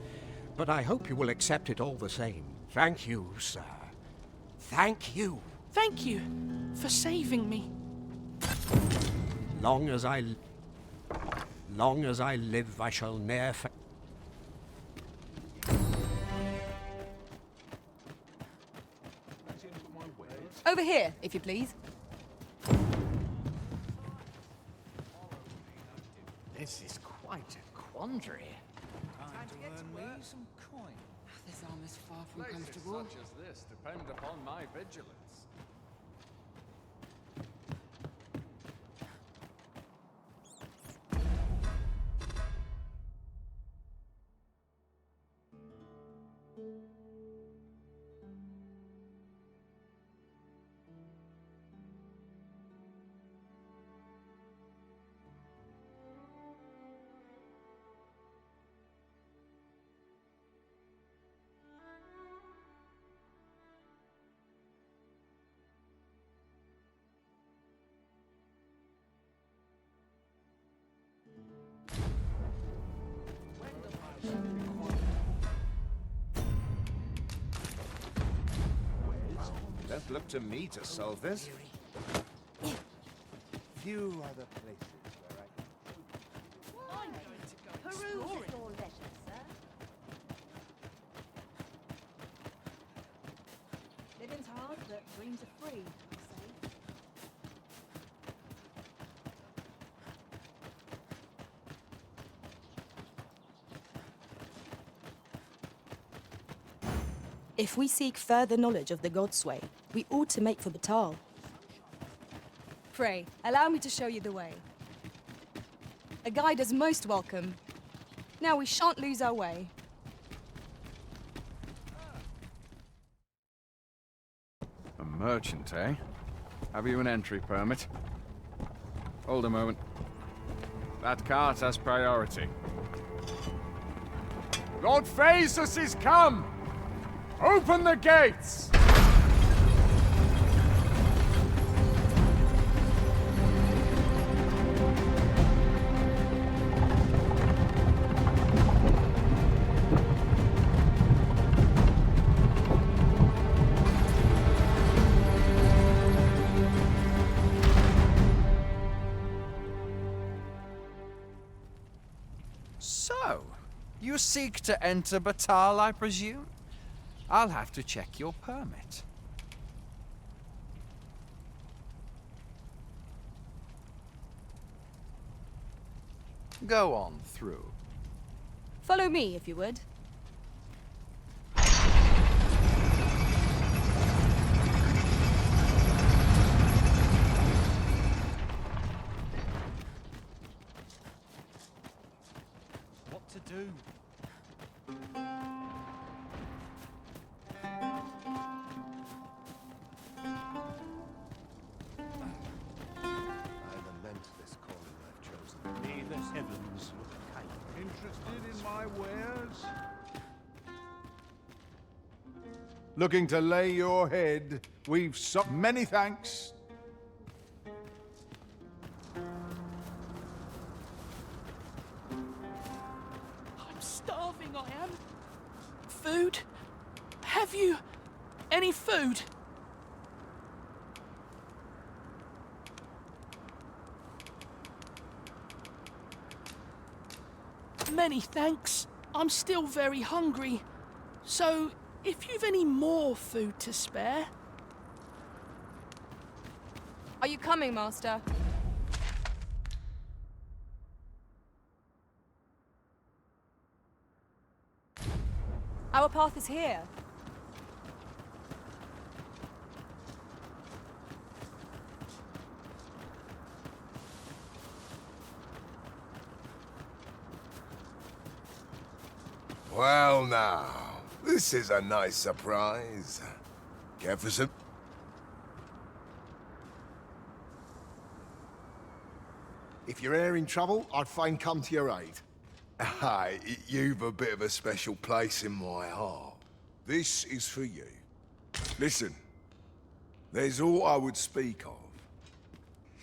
but I hope you will accept it all the same. Thank you, sir. Thank you. Thank you for saving me. Long as I live, I shall ne'er Over here, if you please. This is quite a quandary. Time to earn me some coin. This arm is far from Places comfortable. such as this depend upon my vigilance. Don't look to me to solve this. Few other places where I can... Peruse at your leisure, sir. Living's hard, but dreams are free, I say. If we seek further knowledge of the Godsway, we ought to make for Batal. Pray, allow me to show you the way. A guide is most welcome. Now we shan't lose our way. A merchant, eh? Have you an entry permit? Hold a moment. That cart has priority. Lord Phaesus is come! Open the gates! So, you seek to enter Batal, I presume? I'll have to check your permit. Go on through. Follow me, if you would. What to do? my wares? Looking to lay your head? We've so many thanks. I'm starving, I am. Food? Have you any food? Many thanks. I'm still very hungry. So, if you've any more food to spare... Are you coming, Master? Our path is here. Well now, this is a nice surprise. Care for some... If your hair in trouble, I'd fain come to your aid. Aye, you've a bit of a special place in my heart. This is for you. Listen, there's all I would speak of.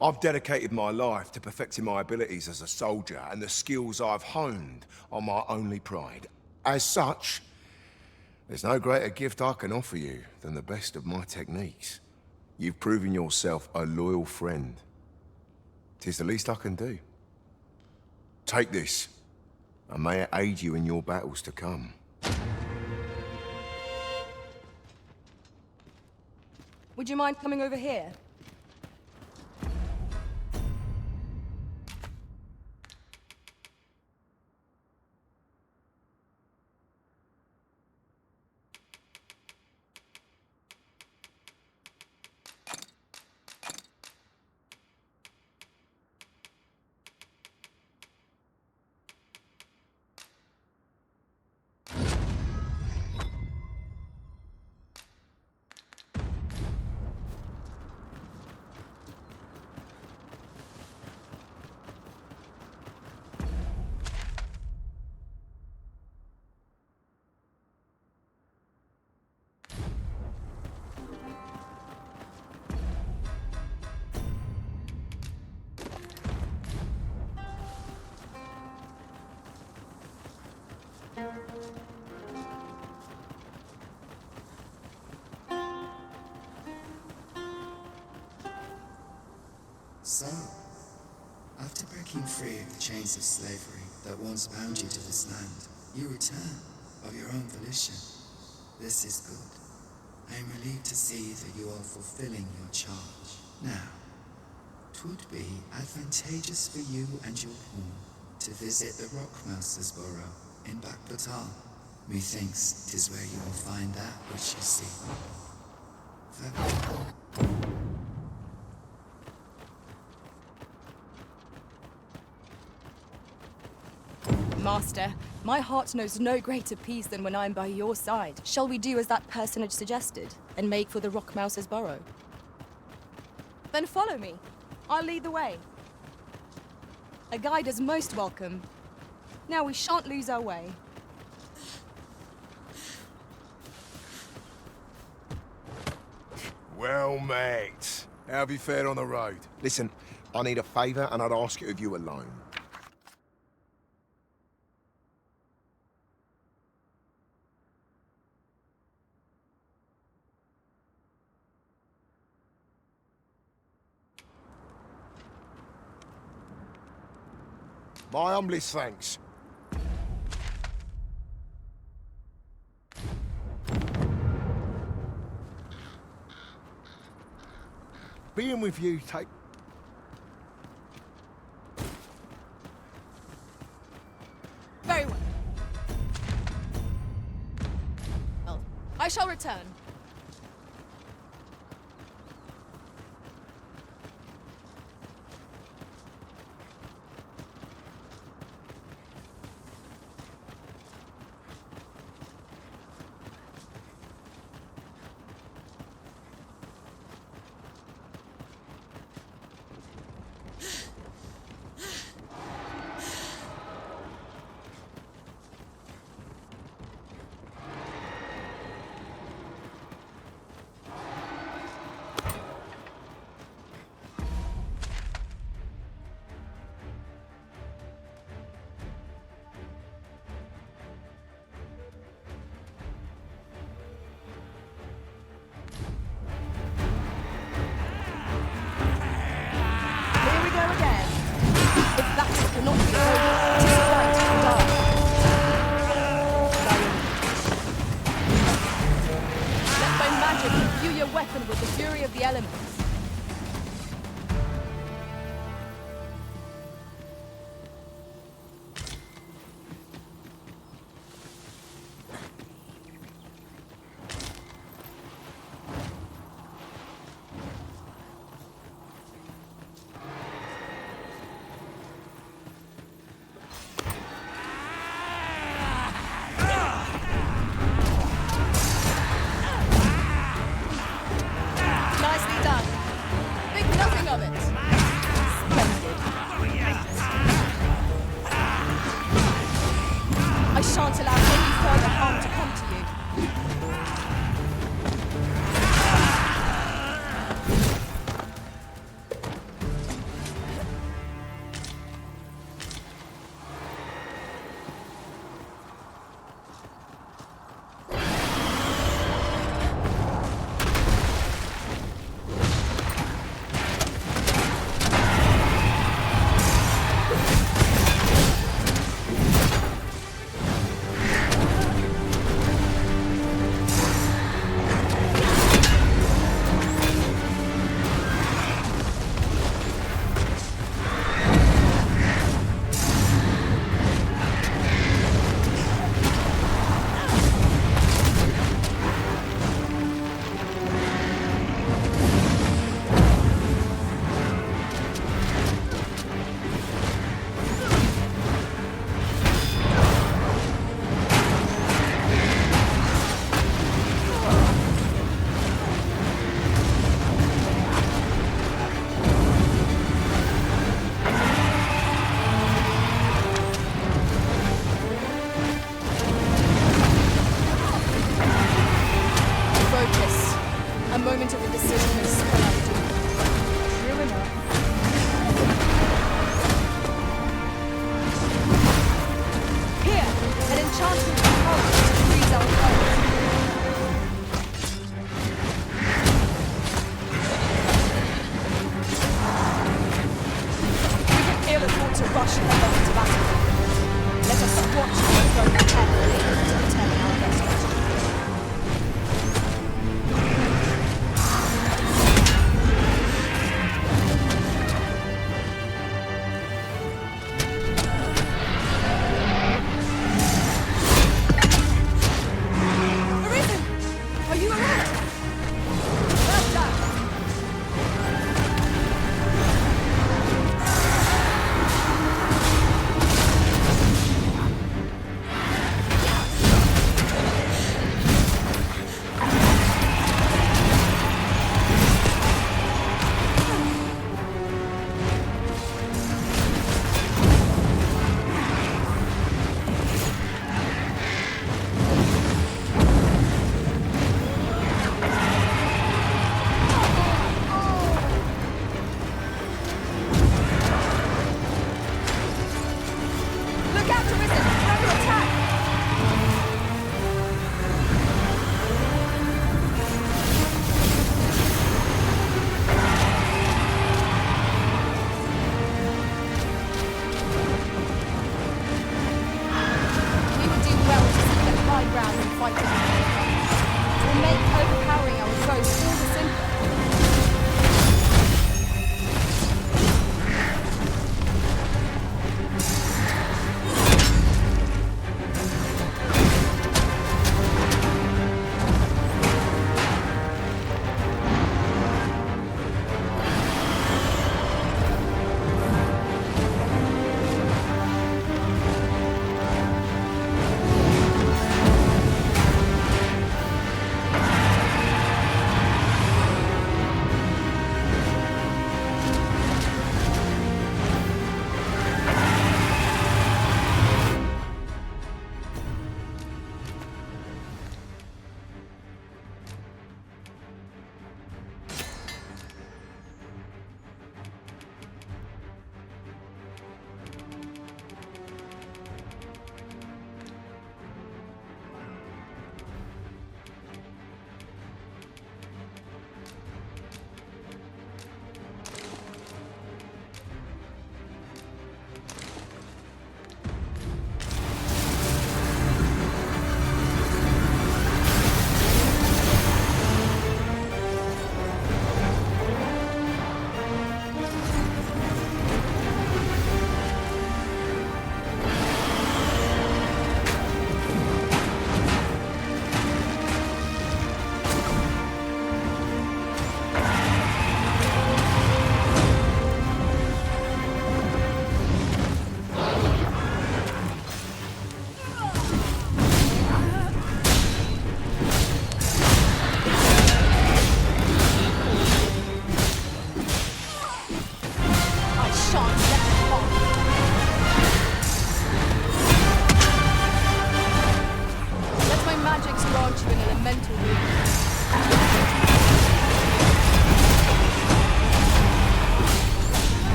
I've dedicated my life to perfecting my abilities as a soldier, and the skills I've honed are my only pride. As such, there's no greater gift I can offer you than the best of my techniques. You've proven yourself a loyal friend. 'Tis the least I can do. Take this, and may it aid you in your battles to come. Would you mind coming over here? So, after breaking free of the chains of slavery that once bound you to this land, you return of your own volition. This is good. I am relieved to see that you are fulfilling your charge. Now, 'twould be advantageous for you and your pawn to visit the Rockmouse's burrow in Bakbatal. Methinks 'tis where you will find that which you seek. Farewell. Master, my heart knows no greater peace than when I am by your side. Shall we do as that personage suggested, and make for the Rockmouse's burrow? Then follow me. I'll lead the way. A guide is most welcome. Now we shan't lose our way. Well, mate. How have you fared on the road? Listen, I need a favour, and I'd ask it of you alone. My humblest thanks. Being with you take... Very well. Well, I shall return.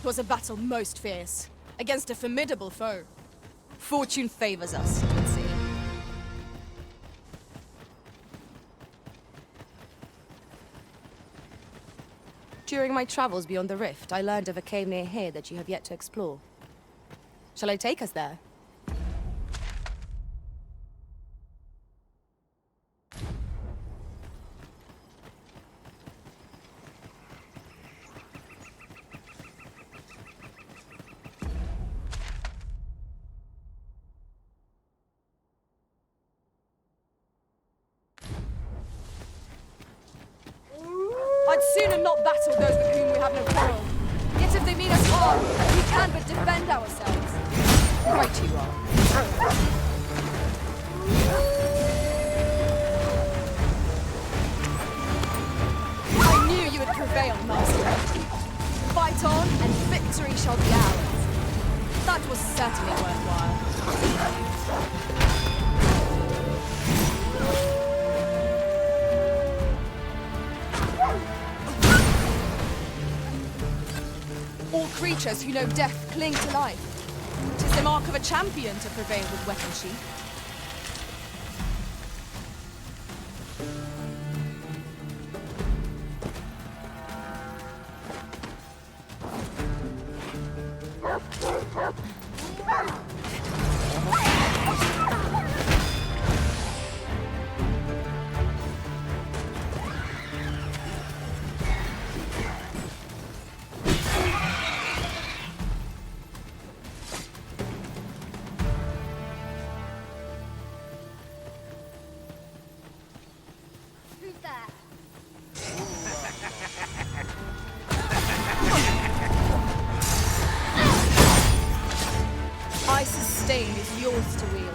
'Twas a battle most fierce, against a formidable foe. Fortune favors us, it would seem. During my travels beyond the rift, I learned of a cave near here that you have yet to explore. Shall I take us there? I'd sooner not battle those with whom we have no quarrel. Yet if they mean us harm, we can but defend ourselves. Right you are. I knew you would prevail, Master. Fight on, and victory shall be ours. That was certainly worthwhile. All creatures who know death cling to life. 'Tis the mark of a champion to prevail with weapon sheath. Who's there? Ice's stain is yours to wield.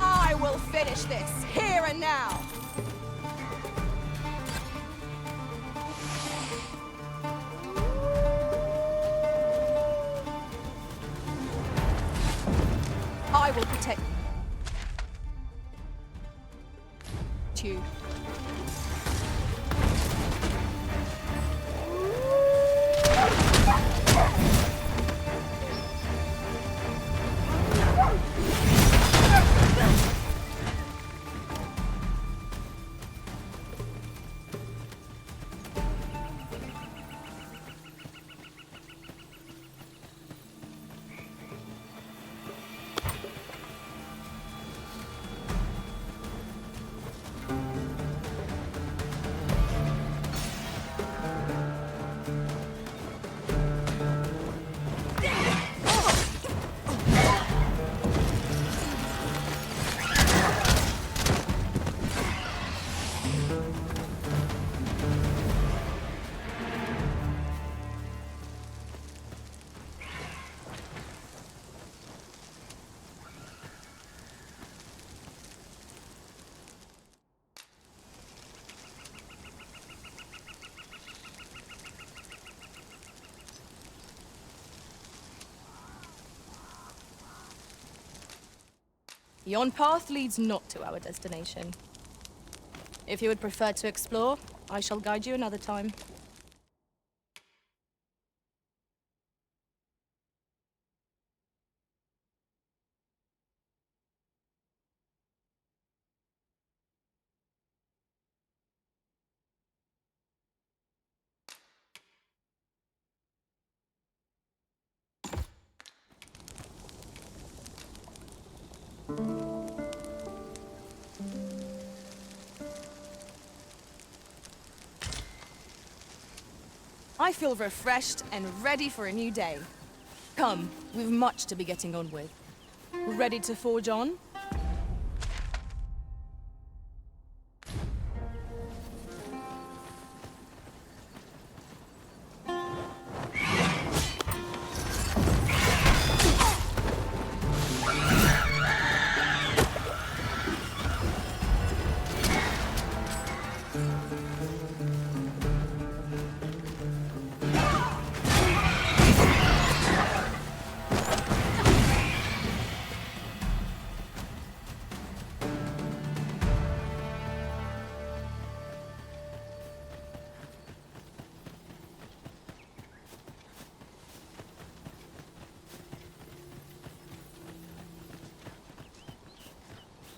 I will finish this, here and now. I will protect you. Yon path leads not to our destination. If you would prefer to explore, I shall guide you another time. I feel refreshed and ready for a new day. Come, we've much to be getting on with. Ready to forge on?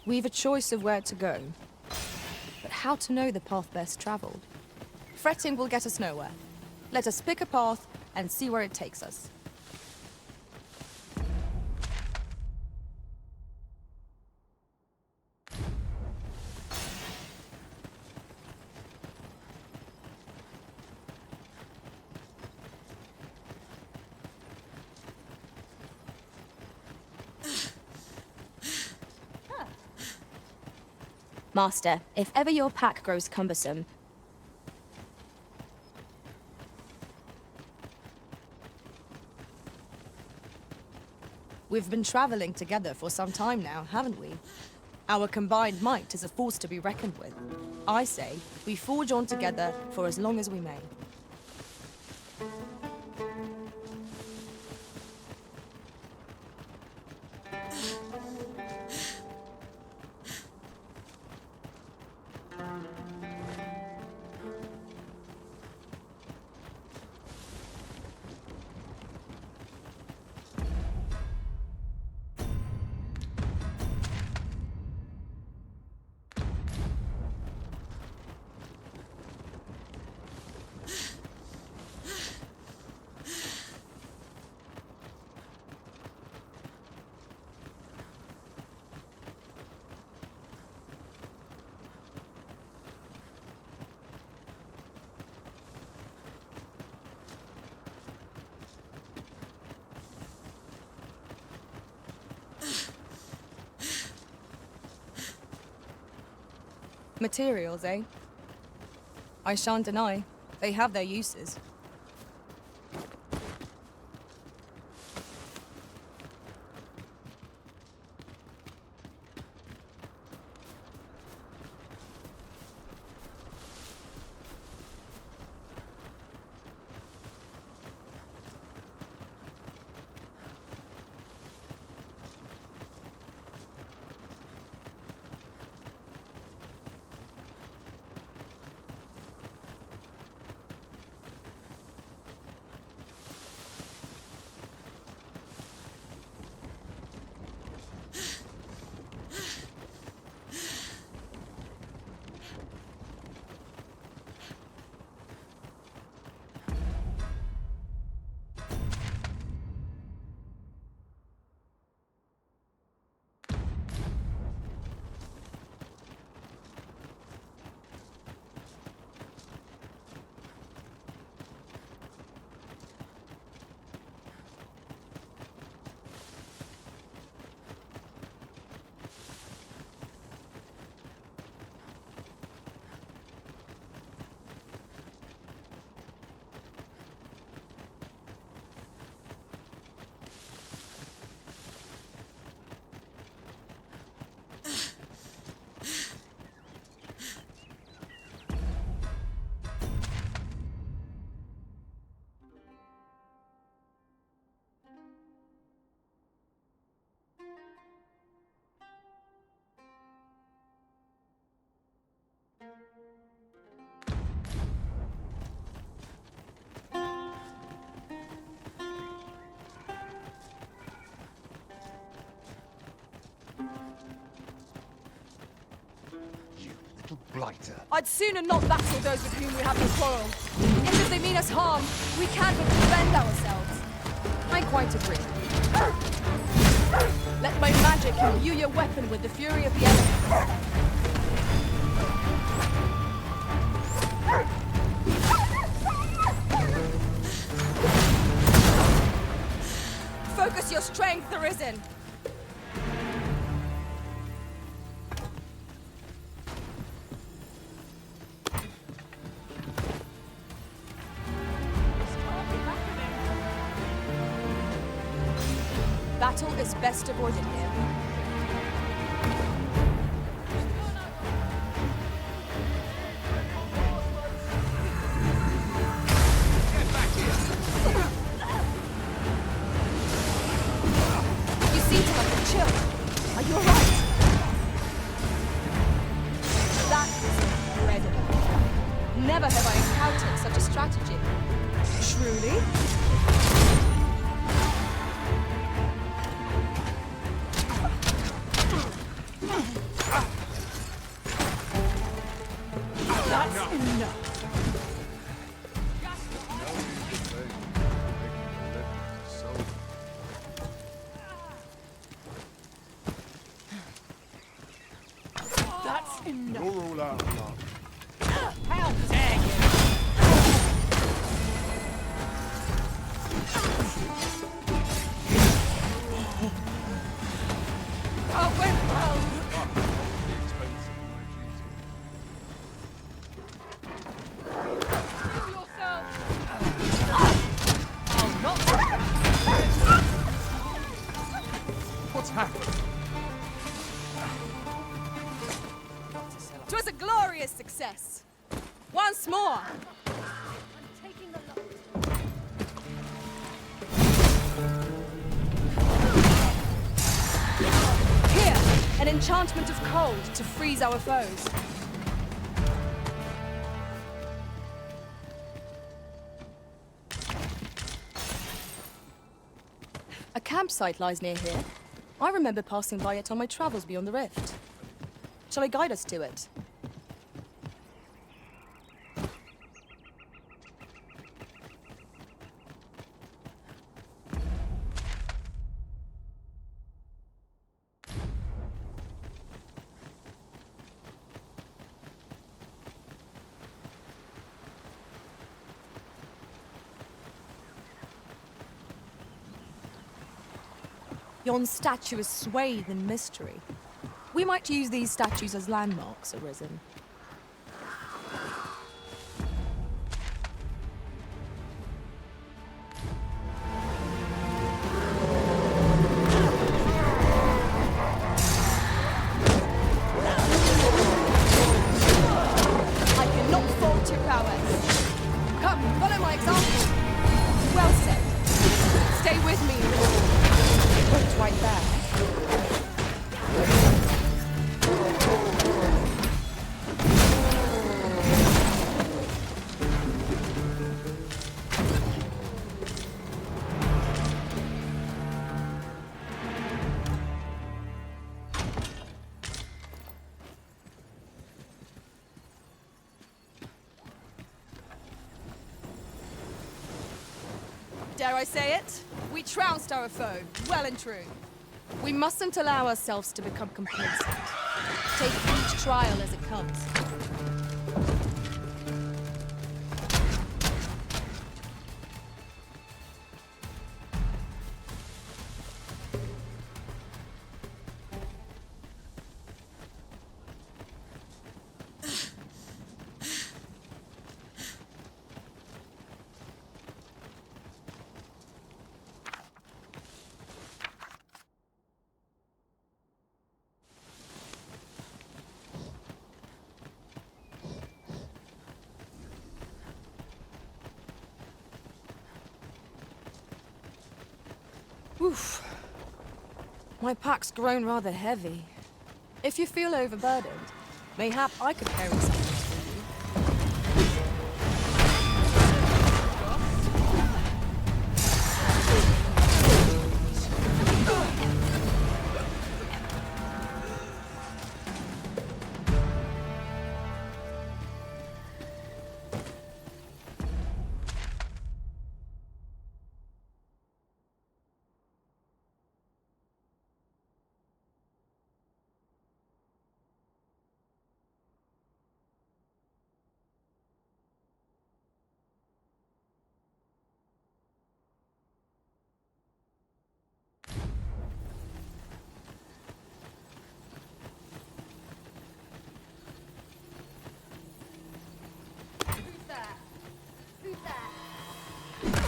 We've a choice of where to go, but how to know the path best traveled? Fretting will get us nowhere. Let us pick a path and see where it takes us. Master, if ever your pack grows cumbersome, we've been traveling together for some time now, haven't we? Our combined might is a force to be reckoned with. I say, we forge on together for as long as we may. Materials, eh? I shan't deny, they have their uses. Blighter. I'd sooner not battle those with whom we have to quarrel. If as they mean us harm, we can but defend ourselves. I quite agree. Let my magic imbue your weapon with the fury of the elements. Focus your strength, Arisen. Battle is best avoided here. You seem to have been chilled. Are you alright? That is incredible. Never have I encountered such a strategy. Truly? enough. That's enough. You're all out of luck. How dare you! Oh, well. What's happened? 'Twas a glorious success. Once more. Here, an enchantment of cold to freeze our foes. A campsite lies near here. I remember passing by it on my travels beyond the rift. Shall I guide us to it? Yon statue is swathed in mystery. We might use these statues as landmarks, Arisen. I cannot fault your prowess. Come, follow my example. Well said. Stay with me. Wait right there. Dare I say it? We trounced our foe, well and true. We mustn't allow ourselves to become complacent. Take each trial as it comes. Oof. My pack's grown rather heavy. If you feel overburdened, mayhap I could carry something for you.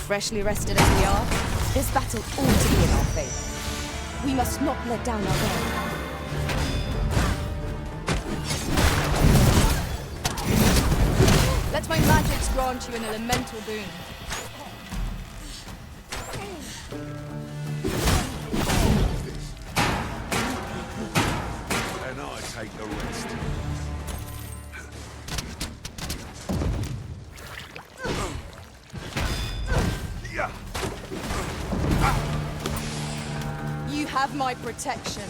Freshly rested as we are, this battle ought to be in our favor. We must not let down our guard. Let my magics grant you an elemental boon. And I take the rest. You have my protection.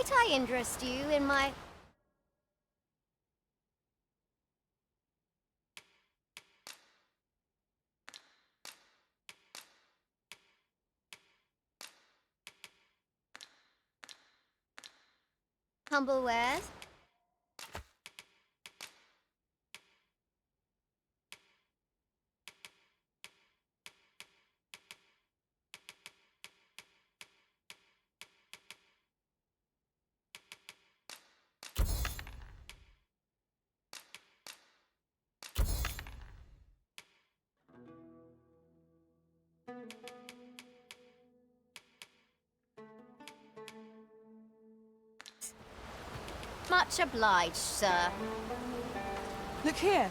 Might I interest you in my... humble wares? Much obliged, sir. Look here.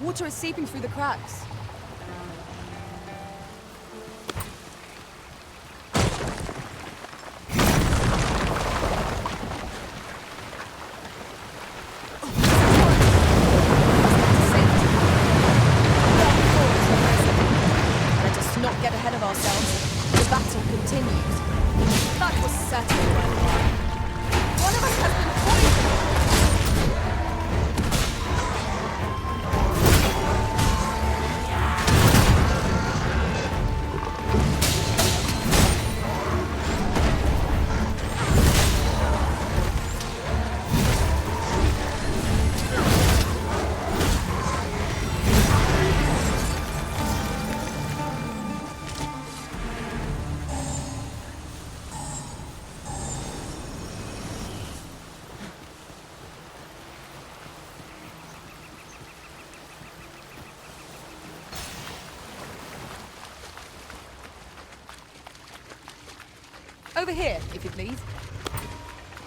Water is seeping through the cracks. Let us not get ahead of ourselves. The battle continues. That was settled by the way. One of us has been poisoned. Over here, if you please.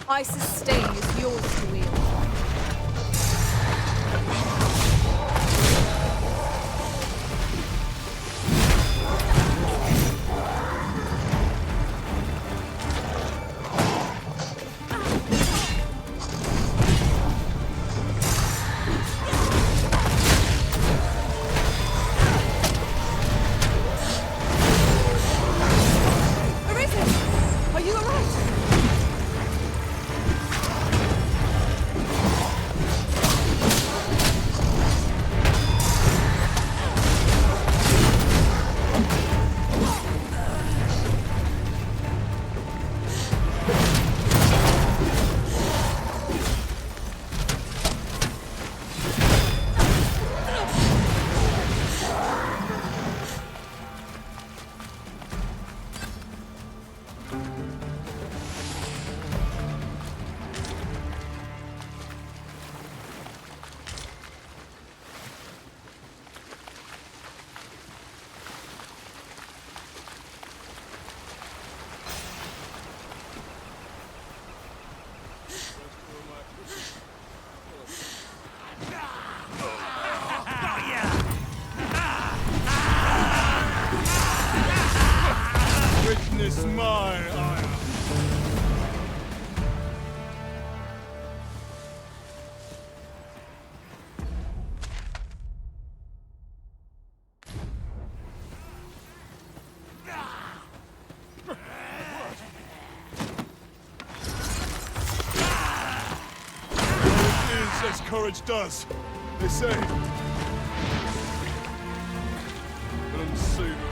I sustain is yours to wield. Witness my ire. It is as courage does, they say. But unsavourably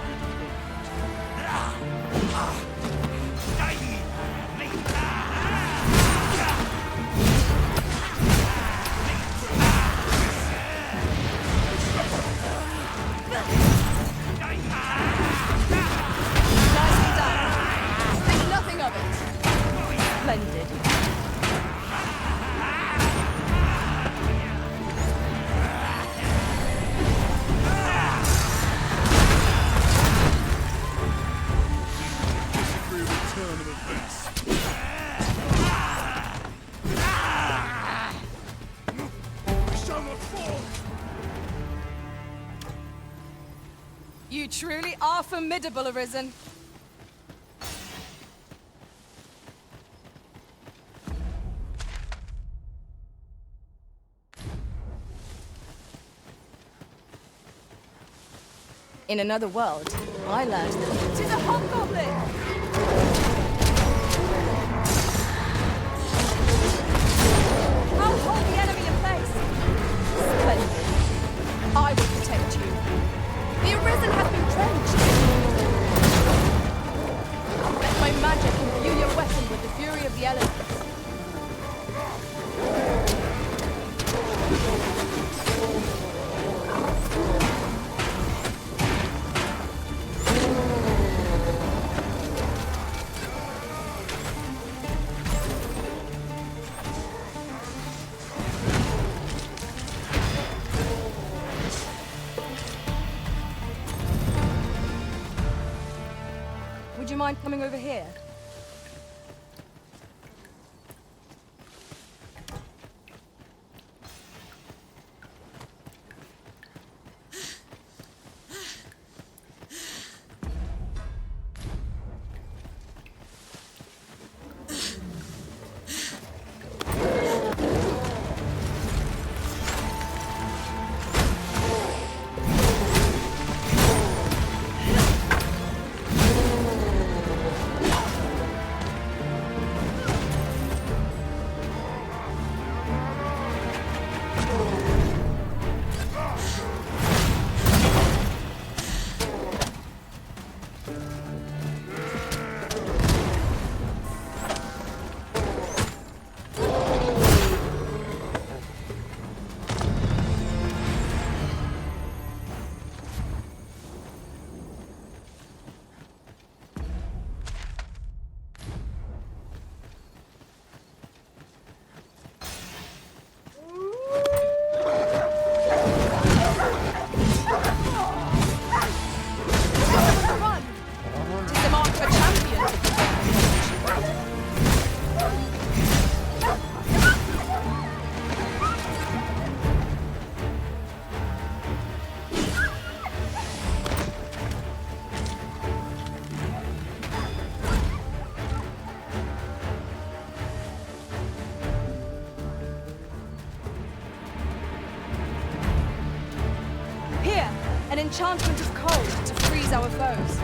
Nicely done. Think nothing of it. Splendid. You truly are formidable, Arisen. In another world, I learned that... 'Tis a hobgoblin! I will protect you. The Arisen has been drenched. Let my magic imbue your weapon with the fury of the elements. Would you mind coming over here? An enchantment of cold to freeze our foes.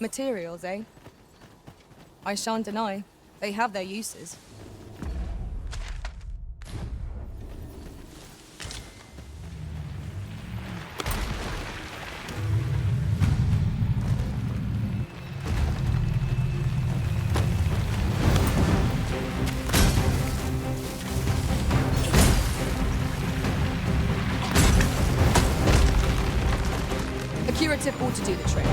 Materials, eh? I shan't deny. They have their uses. A curative ought to do the trick.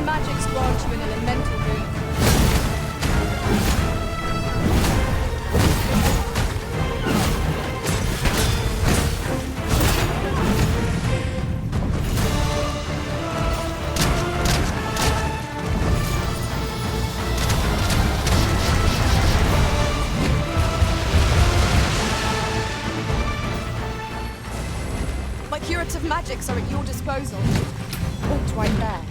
magics grant you an elemental boon. My curative magics are at your disposal. Alt right there.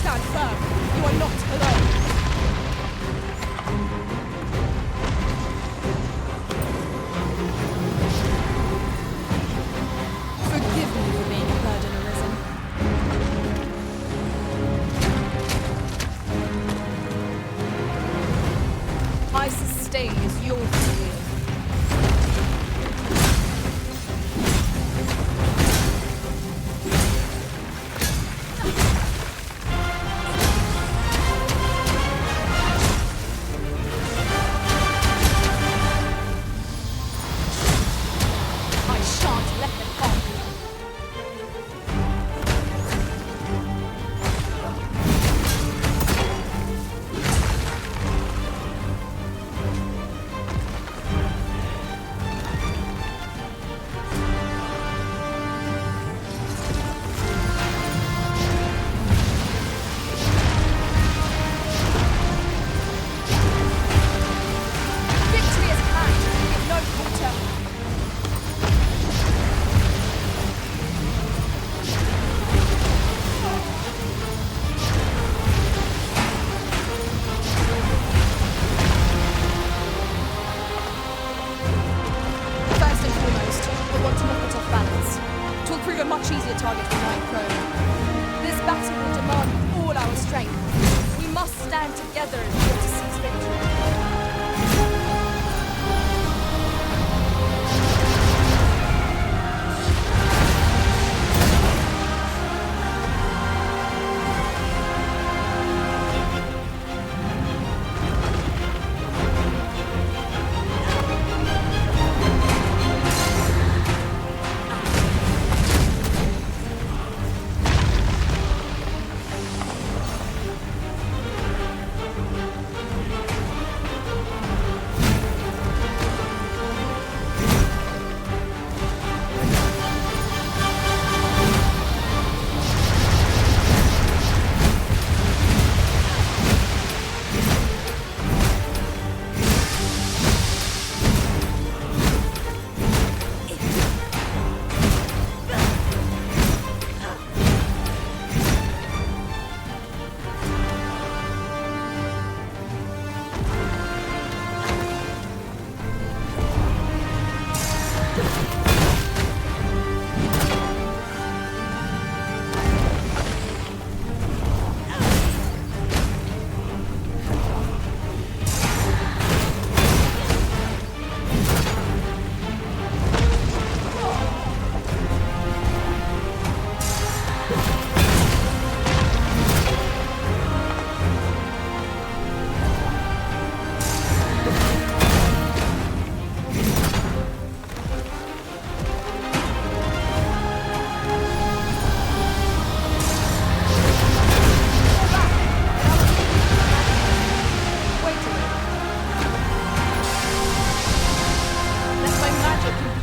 Stand firm. You are not alone. Forgive me for being a burden arisen. My sustain is yours to wield.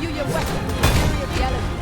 Imbue your weapon with the fury of the elements.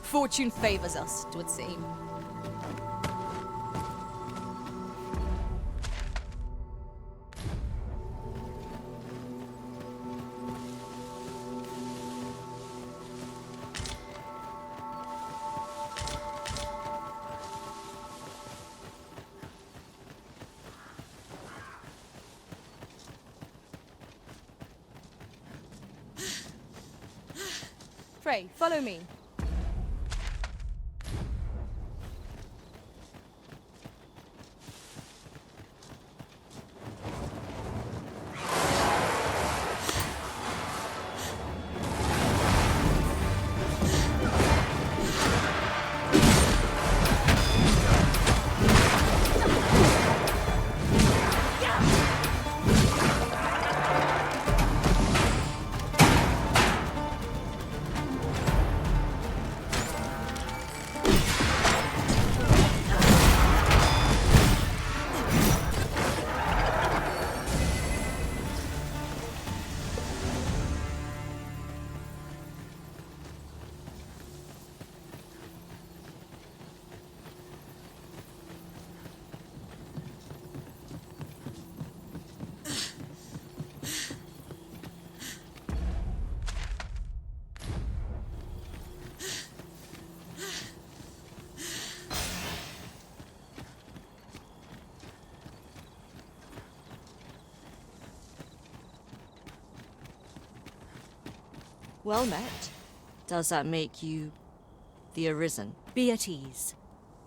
Fortune favors us, it would seem. Pray, follow me. Well met. Does that make you the Arisen? Be at ease.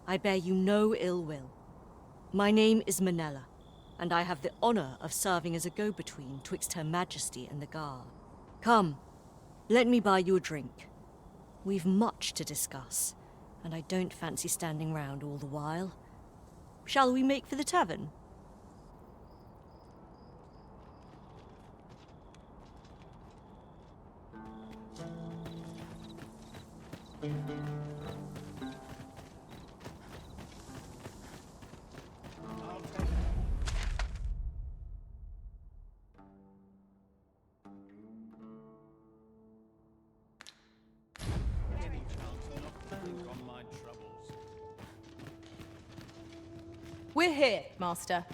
I bear you no ill will. My name is Manella, and I have the honor of serving as a go-between twixt Her Majesty and the Guard. Come, let me buy you a drink. We've much to discuss, and I don't fancy standing round all the while. Shall we make for the tavern? We're here, Master.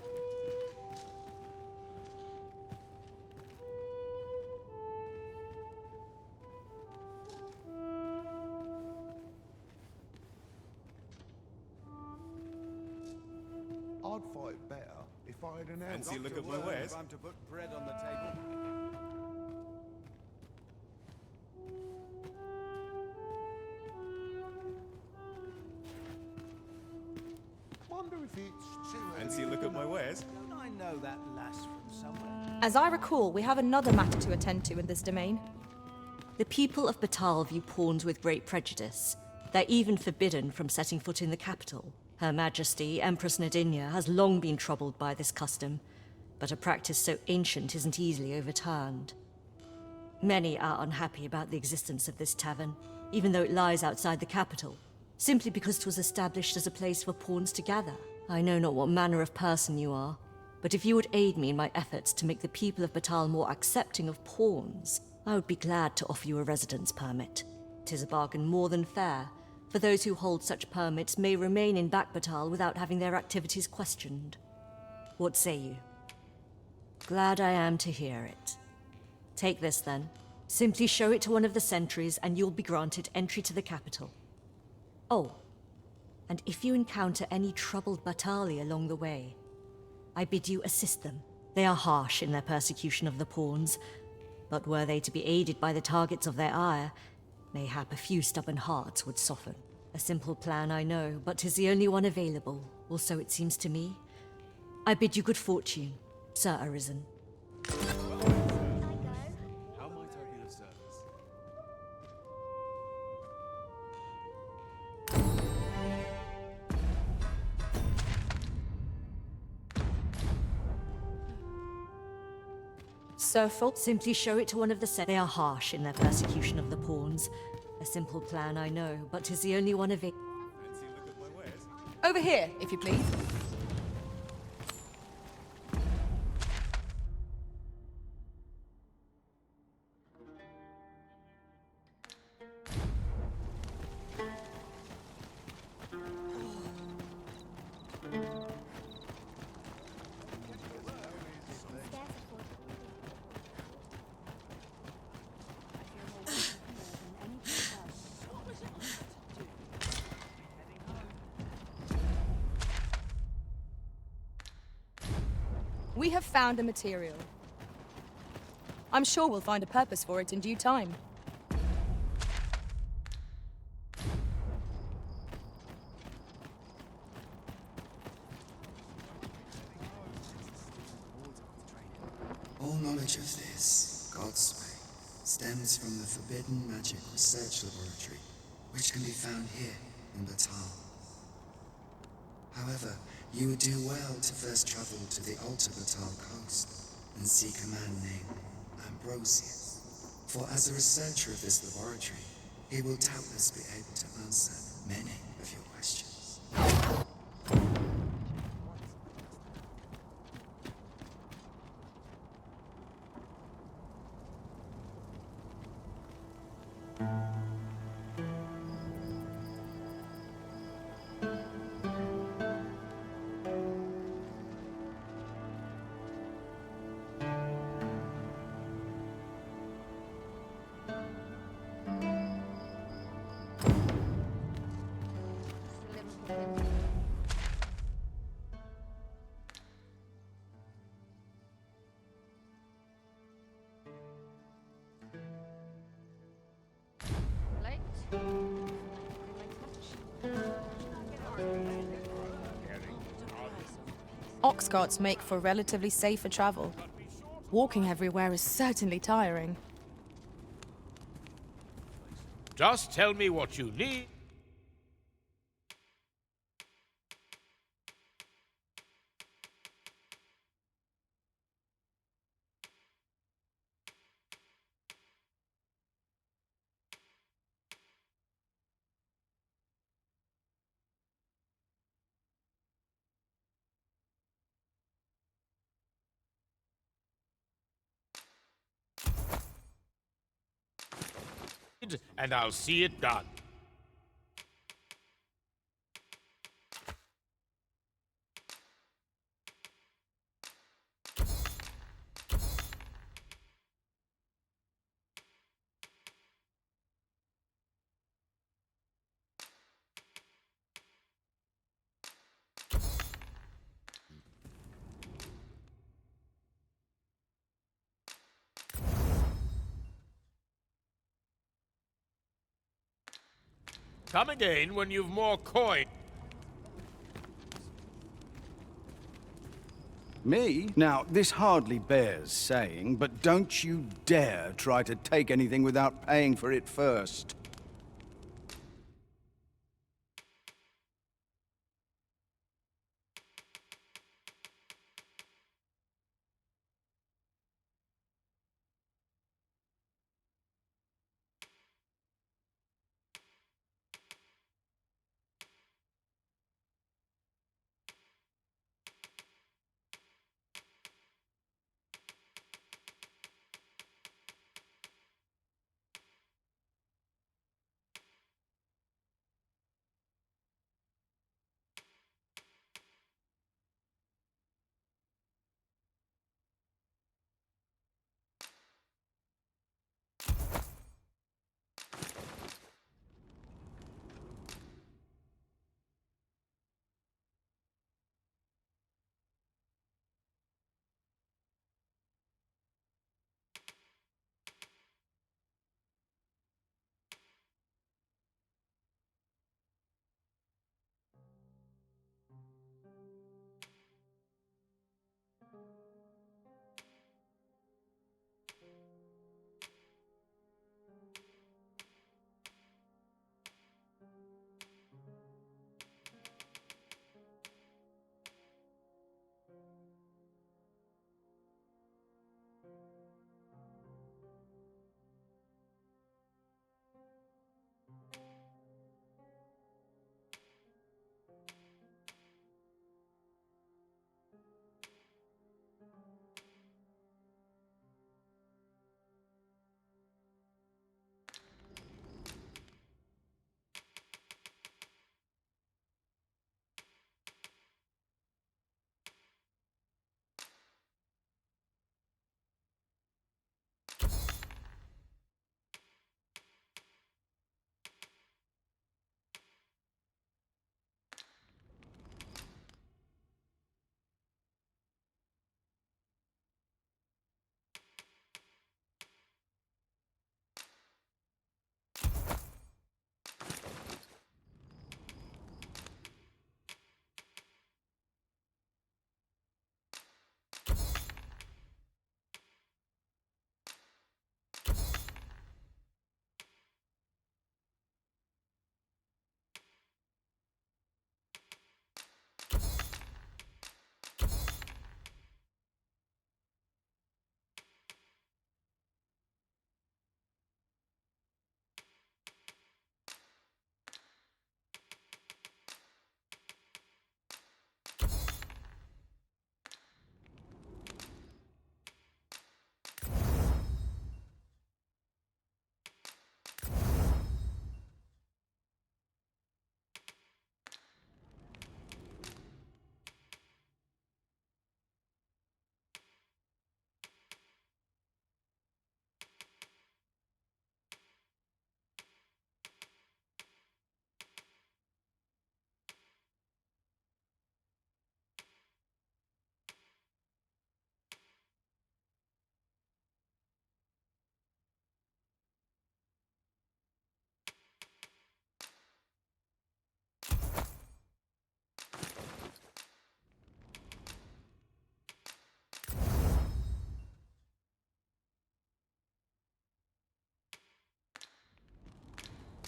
I'd fight better if I had an Fancy a look at my wares? Time to put bread on the table. Wonder if it's too Fancy a look at my wares? Don't I know that lass from somewhere? As I recall, we have another matter to attend to in this domain. The people of Batal view pawns with great prejudice. They're even forbidden from setting foot in the capital. Her Majesty, Empress Nadinia, has long been troubled by this custom, but a practice so ancient isn't easily overturned. Many are unhappy about the existence of this tavern, even though it lies outside the capital, simply because it was established as a place for pawns to gather. I know not what manner of person you are, but if you would aid me in my efforts to make the people of Batal more accepting of pawns, I would be glad to offer you a residence permit. 'Tis a bargain more than fair, for those who hold such permits may remain in Batal without having their activities questioned. What say you? Glad I am to hear it. Take this then. Simply show it to one of the sentries and you'll be granted entry to the capital. Oh, and if you encounter any troubled Batali along the way, I bid you assist them. They are harsh in their persecution of the pawns, but were they to be aided by the targets of their ire, mayhap a few stubborn hearts would soften. A simple plan, I know, but 'tis the only one available, or so it seems to me. I bid you good fortune, Sir Arisen. So full. Simply show it to one of the set. They are harsh in their persecution of the pawns. A simple plan, I know, but 'tis the only one of it. Over here, if you please. We have found a material. I'm sure we'll find a purpose for it in due time. All knowledge of this, God's way, stems from the forbidden magic research laboratory, which can be found here in Batal. However, you would do well to first travel to the Alta Batal coast and seek a man named Ambrosius. For as a researcher of this laboratory, he will doubtless be able to answer many of your questions. Ox carts make for relatively safer travel. Walking everywhere is certainly tiring. Just tell me what you need. And I'll see it done. Come again when you've more coin. Me? Now, this hardly bears saying, but don't you dare try to take anything without paying for it first.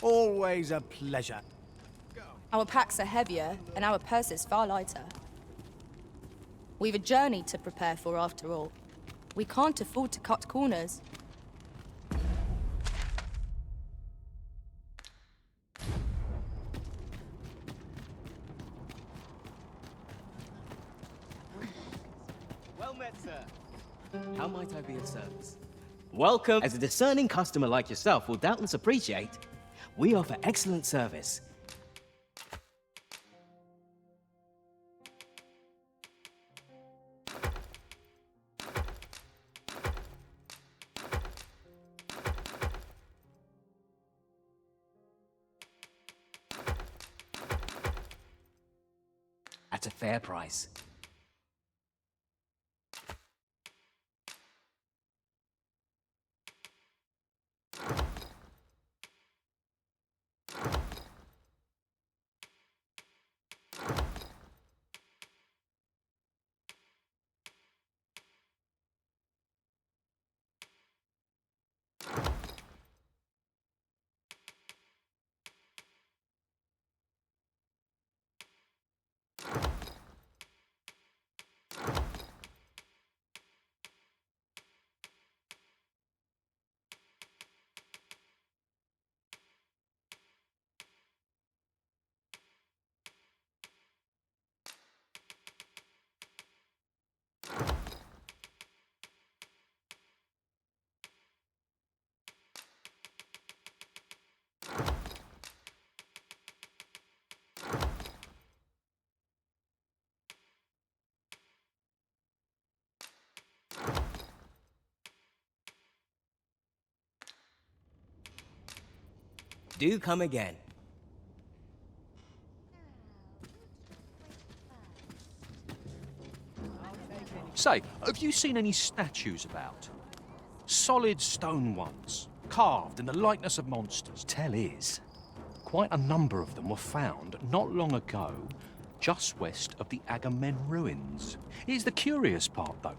Always a pleasure. Our packs are heavier, and our purses far lighter. We've a journey to prepare for, after all. We can't afford to cut corners. Well met, sir. How might I be of service? Welcome. As a discerning customer like yourself will doubtless appreciate, we offer excellent service. At a fair price. Do come again. Say, have you seen any statues about? Solid stone ones, carved in the likeness of monsters. Tell is, quite a number of them were found not long ago, just west of the Agamemnon ruins. Here's the curious part, though.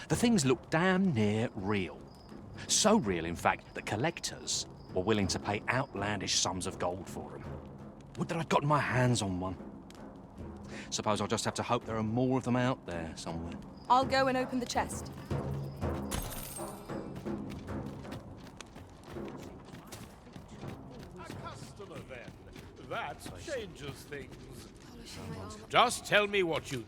The things look damn near real. So real, in fact, that collectors were willing to pay outlandish sums of gold for them. Would that I'd gotten my hands on one. Suppose I'll just have to hope there are more of them out there somewhere. I'll go and open the chest. A customer, then. That changes things. Just tell me what you...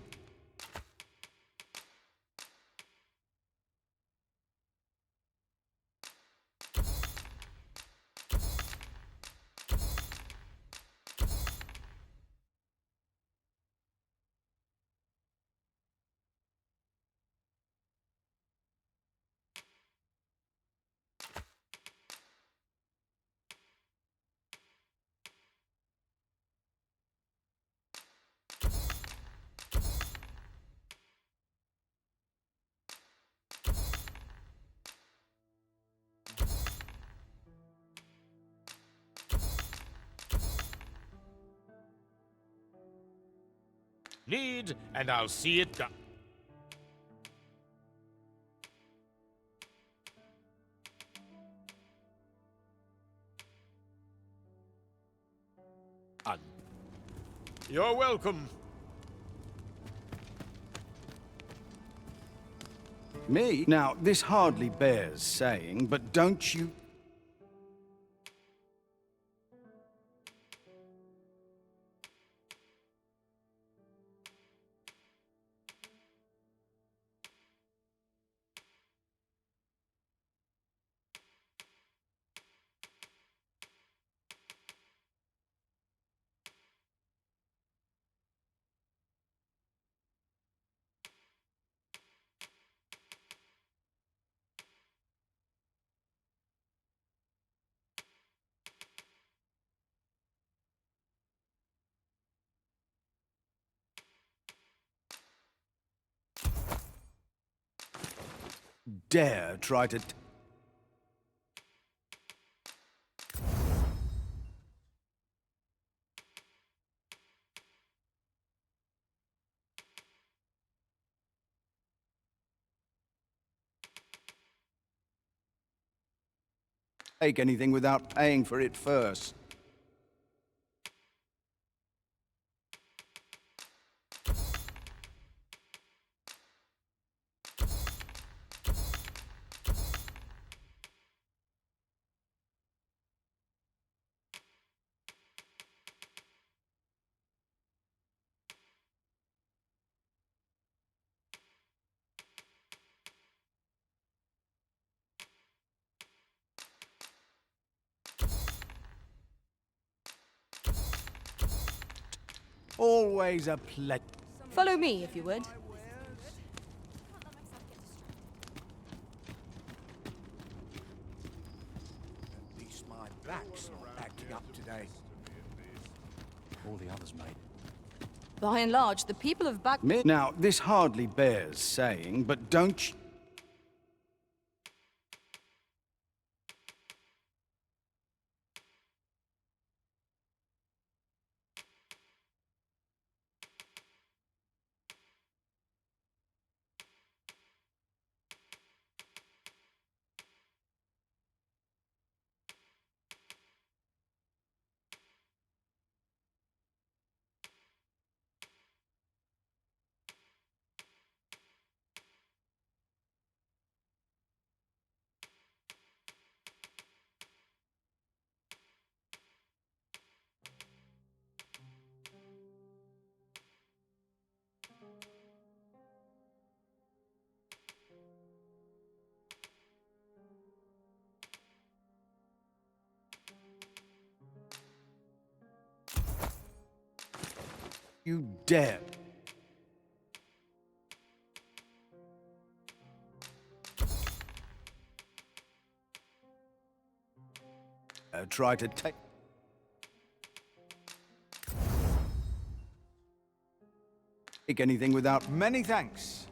need, and I'll see it done. You're welcome. Me? Now, this hardly bears saying, but don't you... dare try to... take anything without paying for it first. Always a pleasure. Follow me, if you would. At least my back's not acting up today. All the others, mate. By and large, the people of Back... Now, this hardly bears saying, but don't you... You dare. Try to take anything without... Many thanks.